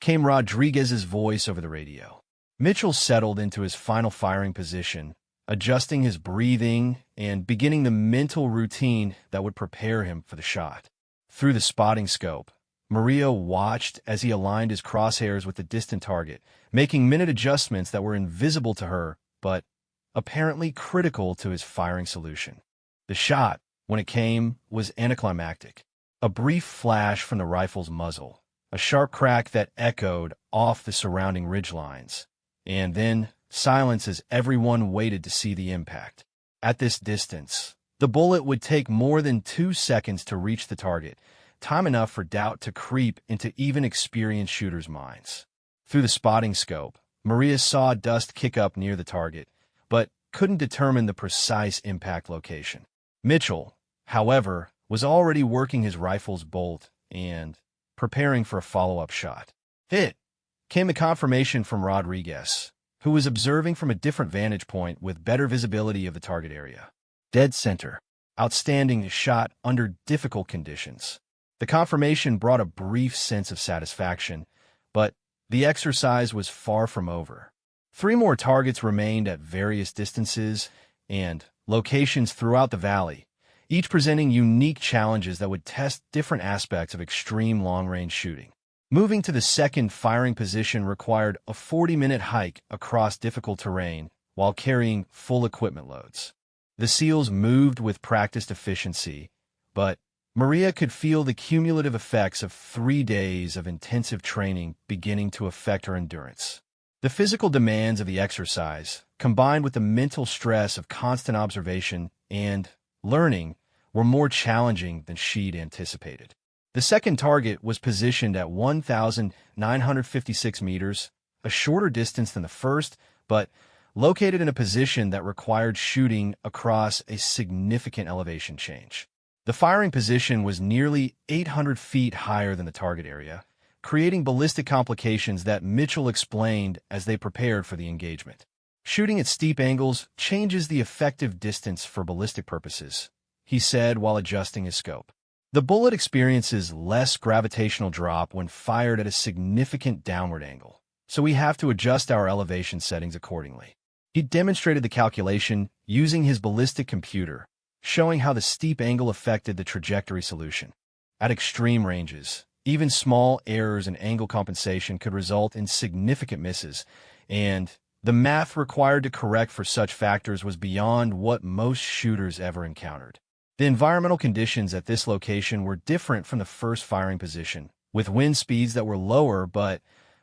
came Rodriguez's voice over the radio. Mitchell settled into his final firing position, adjusting his breathing and beginning the mental routine that would prepare him for the shot. Through the spotting scope, Maria watched as he aligned his crosshairs with the distant target, making minute adjustments that were invisible to her, but apparently critical to his firing solution. The shot, when it came, was anticlimactic. A brief flash from the rifle's muzzle, a sharp crack that echoed off the surrounding ridgelines, and then silence as everyone waited to see the impact. At this distance, the bullet would take more than 2 seconds to reach the target, time enough for doubt to creep into even experienced shooters' minds. Through the spotting scope, Maria saw dust kick up near the target, but couldn't determine the precise impact location. Mitchell, however, was already working his rifle's bolt and preparing for a follow-up shot. "Hit!" came the confirmation from Rodriguez, who was observing from a different vantage point with better visibility of the target area. "Dead center. Outstanding shot under difficult conditions." The confirmation brought a brief sense of satisfaction, but the exercise was far from over. 3 more targets remained at various distances and locations throughout the valley, each presenting unique challenges that would test different aspects of extreme long-range shooting. Moving to the second firing position required a 40-minute hike across difficult terrain while carrying full equipment loads. The SEALs moved with practiced efficiency, but Maria could feel the cumulative effects of 3 days of intensive training beginning to affect her endurance. The physical demands of the exercise, combined with the mental stress of constant observation and learning, were more challenging than she'd anticipated. The second target was positioned at 1,956 meters, a shorter distance than the first, but located in a position that required shooting across a significant elevation change. The firing position was nearly 800 feet higher than the target area, creating ballistic complications that Mitchell explained as they prepared for the engagement. "Shooting at steep angles changes the effective distance for ballistic purposes," he said while adjusting his scope. "The bullet experiences less gravitational drop when fired at a significant downward angle, so we have to adjust our elevation settings accordingly." He demonstrated the calculation using his ballistic computer, showing how the steep angle affected the trajectory solution. At extreme ranges, even small errors in angle compensation could result in significant misses, and the math required to correct for such factors was beyond what most shooters ever encountered. The environmental conditions at this location were different from the first firing position, with wind speeds that were lower but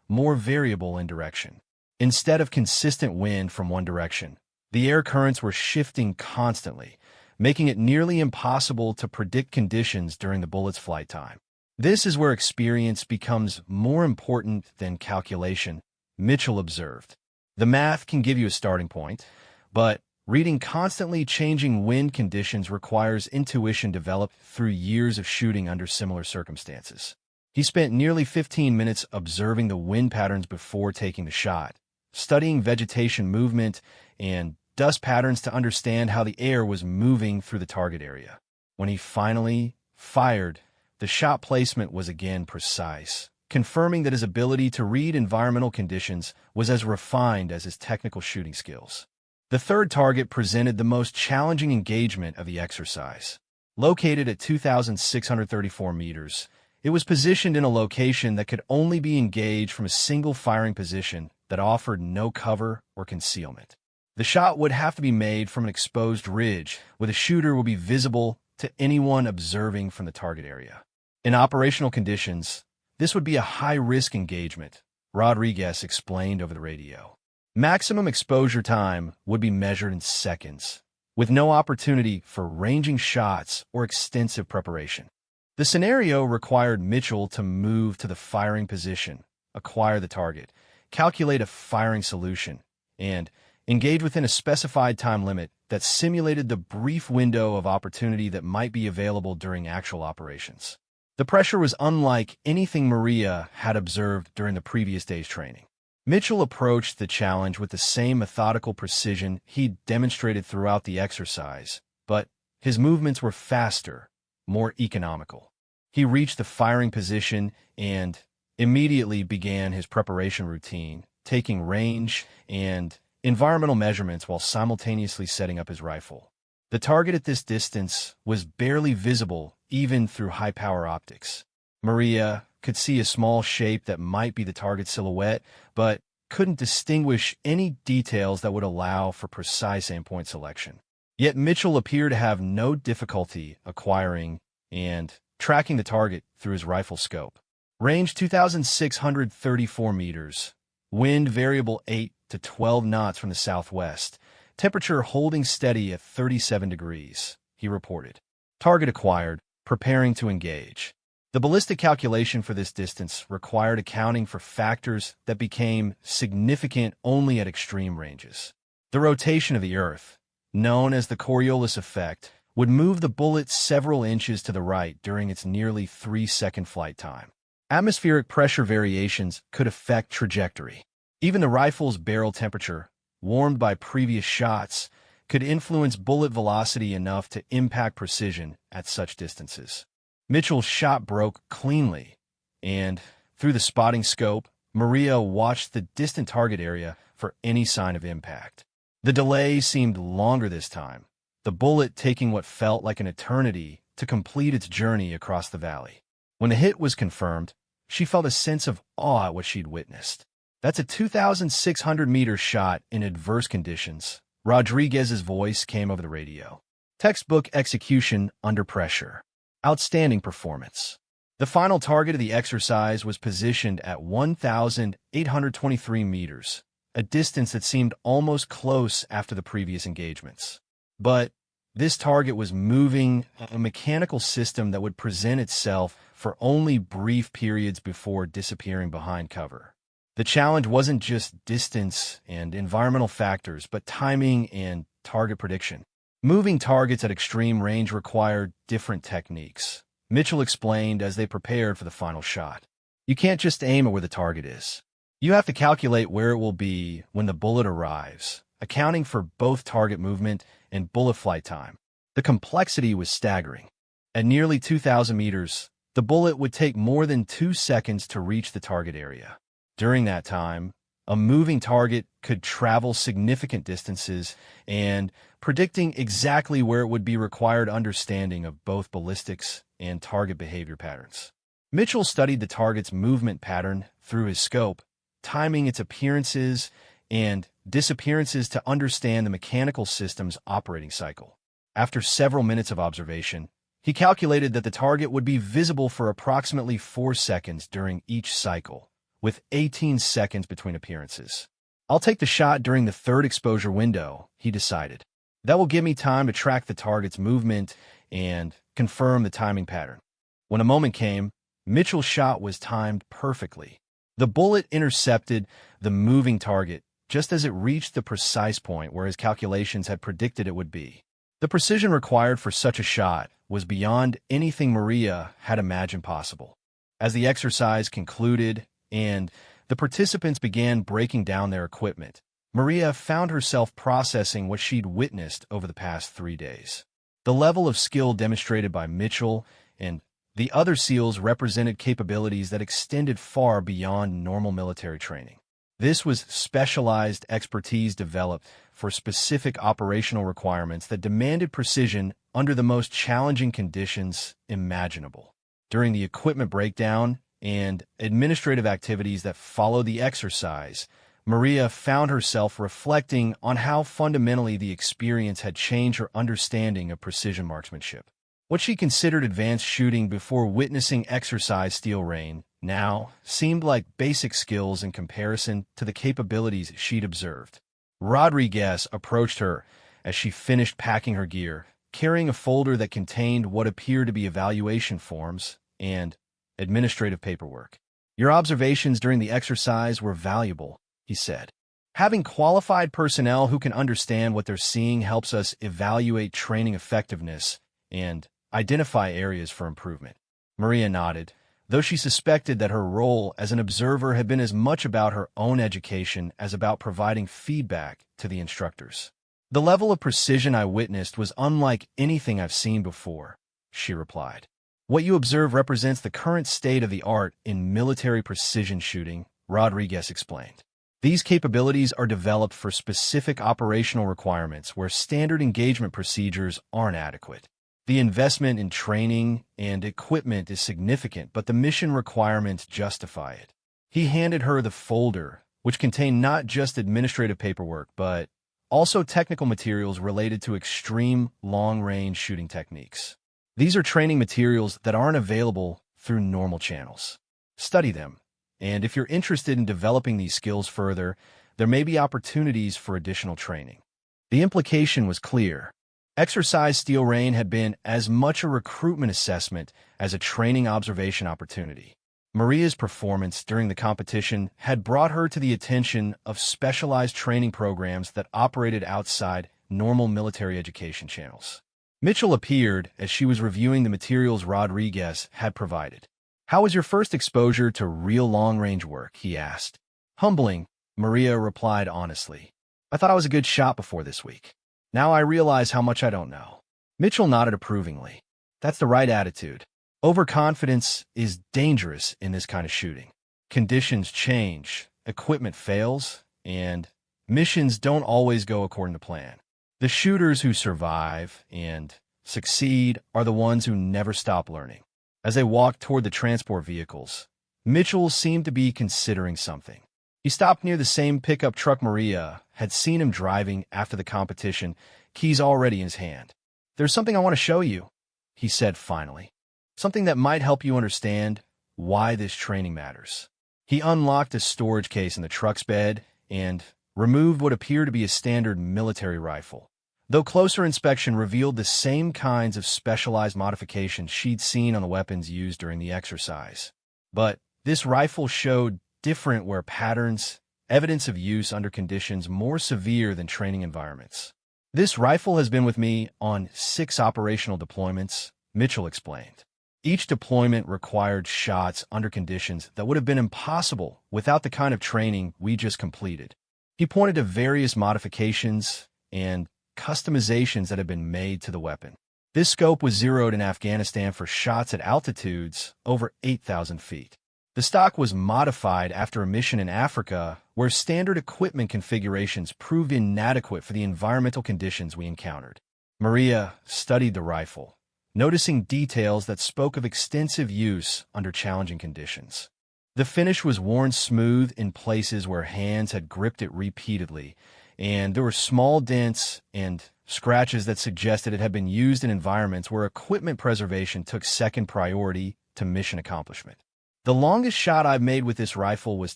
more variable in direction. Instead of consistent wind from one direction, the air currents were shifting constantly, making it nearly impossible to predict conditions during the bullet's flight time. "This is where experience becomes more important than calculation," Mitchell observed. "The math can give you a starting point, but reading constantly changing wind conditions requires intuition developed through years of shooting under similar circumstances." He spent nearly 15 minutes observing the wind patterns before taking the shot, studying vegetation movement and dust patterns to understand how the air was moving through the target area. When he finally fired, the shot placement was again precise, confirming that his ability to read environmental conditions was as refined as his technical shooting skills. The third target presented the most challenging engagement of the exercise. Located at 2,634 meters, it was positioned in a location that could only be engaged from a single firing position that offered no cover or concealment. The shot would have to be made from an exposed ridge, where the shooter will be visible to anyone observing from the target area. In operational conditions, this would be a high-risk engagement, Rodriguez explained over the radio. Maximum exposure time would be measured in seconds, with no opportunity for ranging shots or extensive preparation. The scenario required Mitchell to move to the firing position, acquire the target, calculate a firing solution, and engage within a specified time limit that simulated the brief window of opportunity that might be available during actual operations. The pressure was unlike anything Maria had observed during the previous day's training. Mitchell approached the challenge with the same methodical precision he'd demonstrated throughout the exercise, but his movements were faster, more economical. He reached the firing position and immediately began his preparation routine, taking range and environmental measurements while simultaneously setting up his rifle. The target at this distance was barely visible even through high-power optics. Maria could see a small shape that might be the target's silhouette, but couldn't distinguish any details that would allow for precise aim-point selection. Yet Mitchell appeared to have no difficulty acquiring and tracking the target through his rifle scope. Range 2,634 meters, wind variable 8 to 12 knots from the southwest, temperature holding steady at 37 degrees, he reported. Target acquired, preparing to engage. The ballistic calculation for this distance required accounting for factors that became significant only at extreme ranges. The rotation of the Earth, known as the Coriolis effect, would move the bullet several inches to the right during its nearly 3-second flight time. Atmospheric pressure variations could affect trajectory. Even the rifle's barrel temperature, warmed by previous shots, could influence bullet velocity enough to impact precision at such distances. Mitchell's shot broke cleanly, and through the spotting scope, Maria watched the distant target area for any sign of impact. The delay seemed longer this time, the bullet taking what felt like an eternity to complete its journey across the valley. When the hit was confirmed, she felt a sense of awe at what she'd witnessed. That's a 2,600-meter shot in adverse conditions. Rodriguez's voice came over the radio. Textbook execution under pressure. Outstanding performance. The final target of the exercise was positioned at 1,823 meters, a distance that seemed almost close after the previous engagements. But this target was moving a mechanical system that would present itself for only brief periods before disappearing behind cover. The challenge wasn't just distance and environmental factors, but timing and target prediction. Moving targets at extreme range required different techniques, Mitchell explained as they prepared for the final shot. You can't just aim at where the target is. You have to calculate where it will be when the bullet arrives, accounting for both target movement and bullet flight time. The complexity was staggering. At nearly 2,000 meters, the bullet would take more than 2 seconds to reach the target area. During that time, a moving target could travel significant distances, and predicting exactly where it would be required understanding of both ballistics and target behavior patterns. Mitchell studied the target's movement pattern through his scope, timing its appearances and disappearances to understand the mechanical system's operating cycle. After several minutes of observation, he calculated that the target would be visible for approximately 4 seconds during each cycle, with 18 seconds between appearances. I'll take the shot during the third exposure window, he decided. That will give me time to track the target's movement and confirm the timing pattern. When a moment came, Mitchell's shot was timed perfectly. The bullet intercepted the moving target just as it reached the precise point where his calculations had predicted it would be. The precision required for such a shot was beyond anything Maria had imagined possible. As the exercise concluded and The participants began breaking down their equipment. Maria found herself processing what she'd witnessed over the past 3 days. The level of skill demonstrated by Mitchell and the other SEALs represented capabilities that extended far beyond normal military training. This was specialized expertise developed for specific operational requirements that demanded precision under the most challenging conditions imaginable. During the equipment breakdown and administrative activities that followed the exercise, Maria found herself reflecting on how fundamentally the experience had changed her understanding of precision marksmanship. What she considered advanced shooting before witnessing exercise Steel Rain now seemed like basic skills in comparison to the capabilities she'd observed. Rodriguez approached her as she finished packing her gear, carrying a folder that contained what appeared to be evaluation forms and administrative paperwork. "Your observations during the exercise were valuable," he said. "Having qualified personnel who can understand what they're seeing helps us evaluate training effectiveness and identify areas for improvement." Maria nodded, though she suspected that her role as an observer had been as much about her own education as about providing feedback to the instructors. "The level of precision I witnessed was unlike anything I've seen before," she replied. "What you observe represents the current state of the art in military precision shooting," Rodriguez explained. "These capabilities are developed for specific operational requirements where standard engagement procedures aren't adequate. The investment in training and equipment is significant, but the mission requirements justify it." He handed her the folder, which contained not just administrative paperwork, but also technical materials related to extreme long-range shooting techniques. "These are training materials that aren't available through normal channels. Study them, and if you're interested in developing these skills further, there may be opportunities for additional training." The implication was clear. Exercise Steel Rain had been as much a recruitment assessment as a training observation opportunity. Maria's performance during the competition had brought her to the attention of specialized training programs that operated outside normal military education channels. Mitchell appeared as she was reviewing the materials Rodriguez had provided. "How was your first exposure to real long-range work?" he asked. "Humbling," Maria replied honestly. "I thought I was a good shot before this week. Now I realize how much I don't know." Mitchell nodded approvingly. "That's the right attitude. Overconfidence is dangerous in this kind of shooting. Conditions change, equipment fails, and missions don't always go according to plan. The shooters who survive and succeed are the ones who never stop learning." As they walked toward the transport vehicles, Mitchell seemed to be considering something. He stopped near the same pickup truck Maria had seen him driving after the competition, keys already in his hand. "There's something I want to show you," he said finally. "Something that might help you understand why this training matters." He unlocked a storage case in the truck's bed and removed what appeared to be a standard military rifle, though closer inspection revealed the same kinds of specialized modifications she'd seen on the weapons used during the exercise. But this rifle showed different wear patterns, evidence of use under conditions more severe than training environments. "This rifle has been with me on 6 operational deployments," Mitchell explained. Each deployment required shots under conditions that would have been impossible without the kind of training we just completed. He pointed to various modifications and customizations that had been made to the weapon. This scope was zeroed in Afghanistan for shots at altitudes over 8,000 feet. The stock was modified after a mission in Africa where standard equipment configurations proved inadequate for the environmental conditions we encountered. Maria studied the rifle, noticing details that spoke of extensive use under challenging conditions. The finish was worn smooth in places where hands had gripped it repeatedly, and there were small dents and scratches that suggested it had been used in environments where equipment preservation took second priority to mission accomplishment. "The longest shot I've made with this rifle was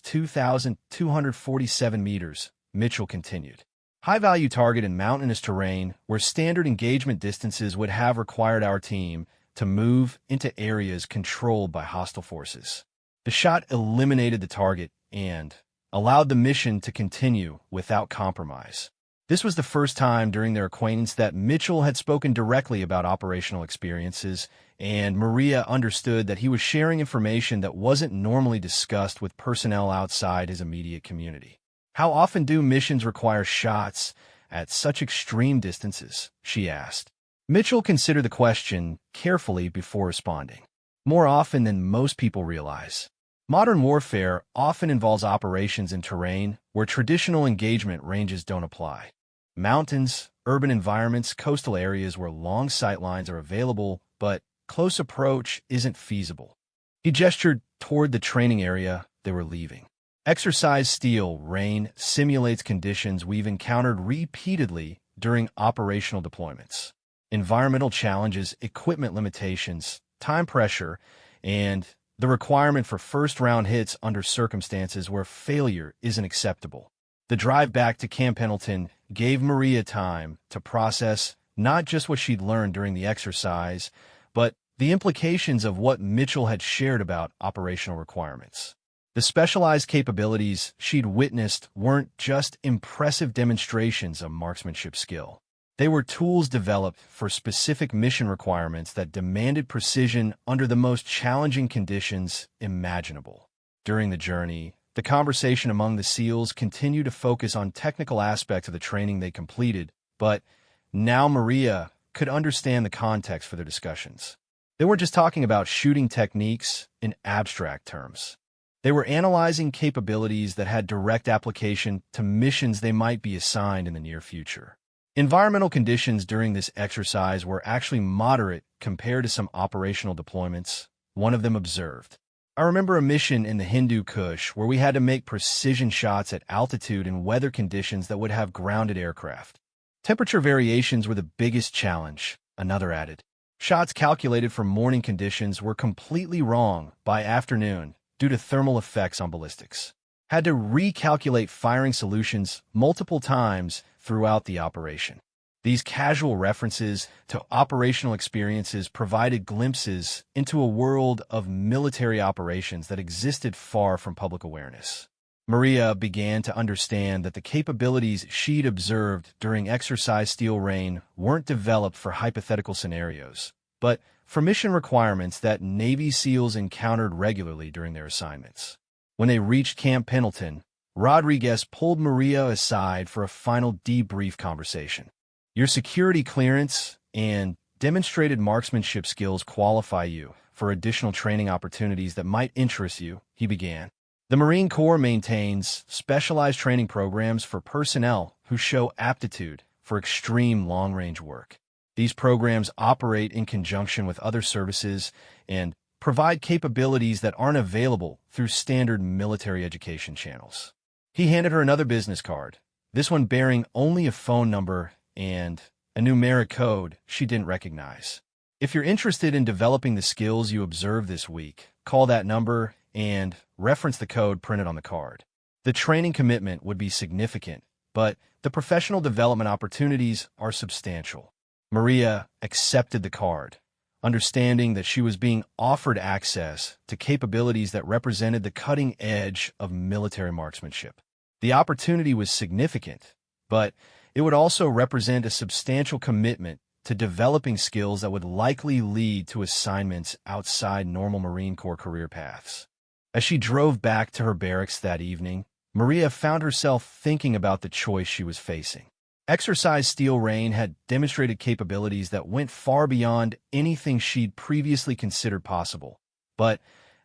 2,247 meters, Mitchell continued. "High-value target in mountainous terrain where standard engagement distances would have required our team to move into areas controlled by hostile forces. The shot eliminated the target and allowed the mission to continue without compromise." This was the first time during their acquaintance that Mitchell had spoken directly about operational experiences, and Maria understood that he was sharing information that wasn't normally discussed with personnel outside his immediate community. "How often do missions require shots at such extreme distances?" she asked. Mitchell considered the question carefully before responding. "More often than most people realize. Modern warfare often involves operations in terrain where traditional engagement ranges don't apply. Mountains, urban environments, coastal areas where long sightlines are available, but close approach isn't feasible." He gestured toward the training area they were leaving. "Exercise Steel Rain simulates conditions we've encountered repeatedly during operational deployments. Environmental challenges, equipment limitations, time pressure, and the requirement for first-round hits under circumstances where failure isn't acceptable." The drive back to Camp Pendleton gave Maria time to process not just what she'd learned during the exercise, but the implications of what Mitchell had shared about operational requirements. The specialized capabilities she'd witnessed weren't just impressive demonstrations of marksmanship skill. They were tools developed for specific mission requirements that demanded precision under the most challenging conditions imaginable. During the journey, the conversation among the SEALs continued to focus on technical aspects of the training they completed, but now Maria could understand the context for their discussions. They weren't just talking about shooting techniques in abstract terms. They were analyzing capabilities that had direct application to missions they might be assigned in the near future. Environmental conditions during this exercise were actually moderate compared to some operational deployments, one of them observed. "I remember a mission in the Hindu Kush where we had to make precision shots at altitude in weather conditions that would have grounded aircraft. Temperature variations were the biggest challenge," another added. "Shots calculated for morning conditions were completely wrong by afternoon due to thermal effects on ballistics. Had to recalculate firing solutions multiple times throughout the operation." These casual references to operational experiences provided glimpses into a world of military operations that existed far from public awareness. Maria began to understand that the capabilities she'd observed during Exercise Steel Rain weren't developed for hypothetical scenarios, but for mission requirements that Navy SEALs encountered regularly during their assignments. When they reached Camp Pendleton, Rodriguez pulled Maria aside for a final debrief conversation. "Your security clearance and demonstrated marksmanship skills qualify you for additional training opportunities that might interest you," he began. "The Marine Corps maintains specialized training programs for personnel who show aptitude for extreme long-range work. These programs operate in conjunction with other services and provide capabilities that aren't available through standard military education channels." He handed her another business card, this one bearing only a phone number and a numeric code she didn't recognize. "If you're interested in developing the skills you observed this week, call that number and reference the code printed on the card. The training commitment would be significant, but the professional development opportunities are substantial." Maria accepted the card, understanding that she was being offered access to capabilities that represented the cutting edge of military marksmanship. The opportunity was significant, but it would also represent a substantial commitment to developing skills that would likely lead to assignments outside normal Marine Corps career paths. As she drove back to her barracks that evening, Maria found herself thinking about the choice she was facing. Exercise Steel Rain had demonstrated capabilities that went far beyond anything she'd previously considered possible, but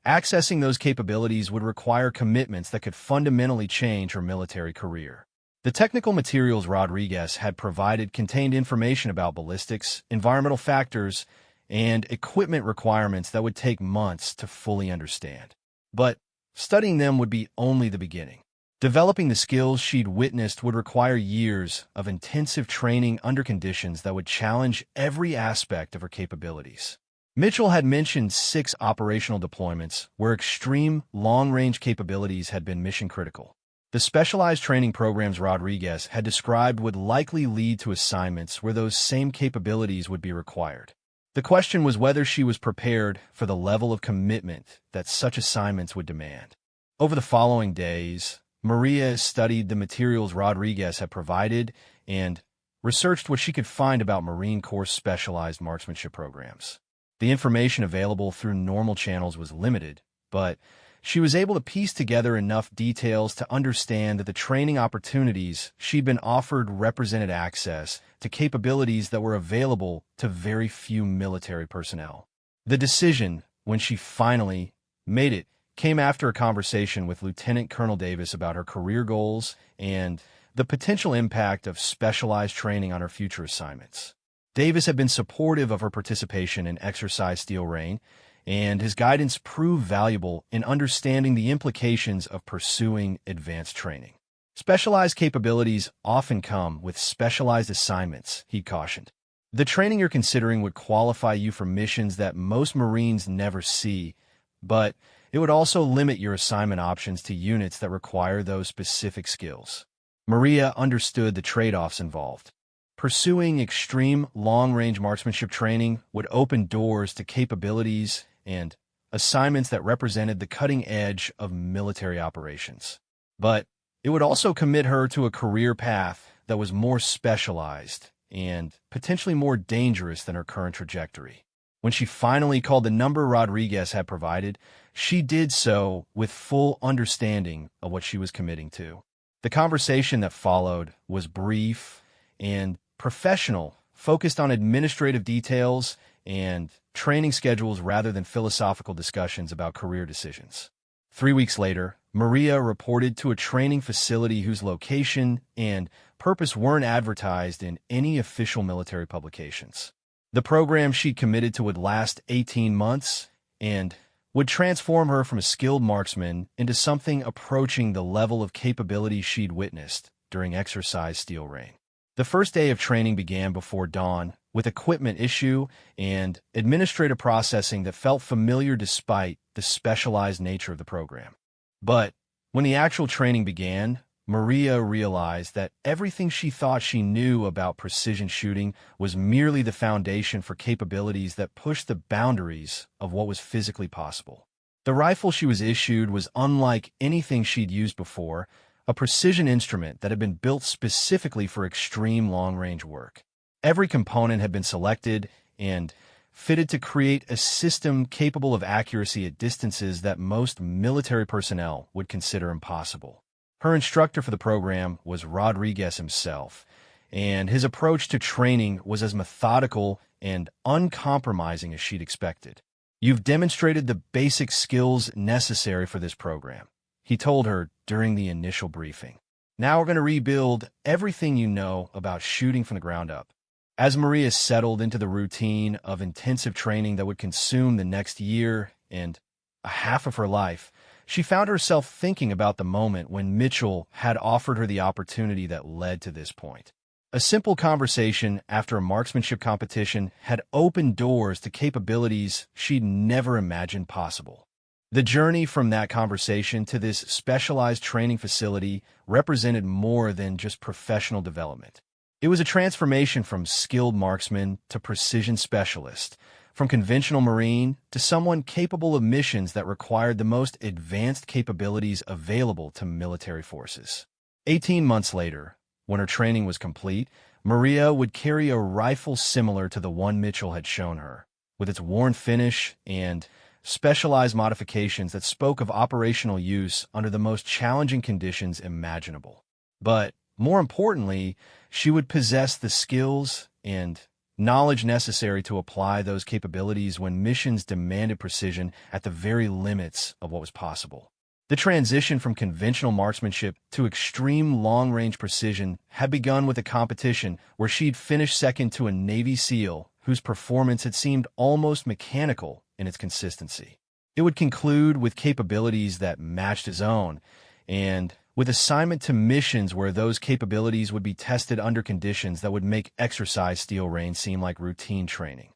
accessing those capabilities would require commitments that could fundamentally change her military career. The technical materials Rodriguez had provided contained information about ballistics, environmental factors, and equipment requirements that would take months to fully understand. But studying them would be only the beginning. Developing the skills she'd witnessed would require years of intensive training under conditions that would challenge every aspect of her capabilities. Mitchell had mentioned 6 operational deployments where extreme long-range capabilities had been mission-critical. The specialized training programs Rodriguez had described would likely lead to assignments where those same capabilities would be required. The question was whether she was prepared for the level of commitment that such assignments would demand. Over the following days, Maria studied the materials Rodriguez had provided and researched what she could find about Marine Corps specialized marksmanship programs. The information available through normal channels was limited, but she was able to piece together enough details to understand that the training opportunities she'd been offered represented access to capabilities that were available to very few military personnel. The decision, when she finally made it, came after a conversation with Lieutenant Colonel Davis about her career goals and the potential impact of specialized training on her future assignments. Davis had been supportive of her participation in Exercise Steel Rain, and his guidance proved valuable in understanding the implications of pursuing advanced training. Specialized capabilities often come with specialized assignments, he cautioned. The training you're considering would qualify you for missions that most Marines never see, but it would also limit your assignment options to units that require those specific skills. Maria understood the trade-offs involved. Pursuing extreme long-range marksmanship training would open doors to capabilities and assignments that represented the cutting edge of military operations. But it would also commit her to a career path that was more specialized and potentially more dangerous than her current trajectory. When she finally called the number Rodriguez had provided, she did so with full understanding of what she was committing to. The conversation that followed was brief and professional, focused on administrative details and training schedules rather than philosophical discussions about career decisions. 3 weeks later, Maria reported to a training facility whose location and purpose weren't advertised in any official military publications. The program she'd committed to would last 18 months and would transform her from a skilled marksman into something approaching the level of capability she'd witnessed during Exercise Steel Rain. The first day of training began before dawn, with equipment issue and administrative processing that felt familiar despite the specialized nature of the program. But when the actual training began, Maria realized that everything she thought she knew about precision shooting was merely the foundation for capabilities that pushed the boundaries of what was physically possible. The rifle she was issued was unlike anything she'd used before, a precision instrument that had been built specifically for extreme long-range work. Every component had been selected and fitted to create a system capable of accuracy at distances that most military personnel would consider impossible. Her instructor for the program was Rodriguez himself, and his approach to training was as methodical and uncompromising as she'd expected. "You've demonstrated the basic skills necessary for this program," he told her during the initial briefing. "Now we're going to rebuild everything you know about shooting from the ground up." As Maria settled into the routine of intensive training that would consume the next year and a half of her life, she found herself thinking about the moment when Mitchell had offered her the opportunity that led to this point. A simple conversation after a marksmanship competition had opened doors to capabilities she'd never imagined possible. The journey from that conversation to this specialized training facility represented more than just professional development. It was a transformation from skilled marksman to precision specialist, from conventional Marine to someone capable of missions that required the most advanced capabilities available to military forces. 18 months later, when her training was complete, Maria would carry a rifle similar to the one Mitchell had shown her, with its worn finish and specialized modifications that spoke of operational use under the most challenging conditions imaginable. But more importantly, she would possess the skills and knowledge necessary to apply those capabilities when missions demanded precision at the very limits of what was possible. The transition from conventional marksmanship to extreme long-range precision had begun with a competition where she'd finished second to a Navy SEAL whose performance had seemed almost mechanical in its consistency. It would conclude with capabilities that matched his own, and with assignment to missions where those capabilities would be tested under conditions that would make Exercise Steel Rain seem like routine training.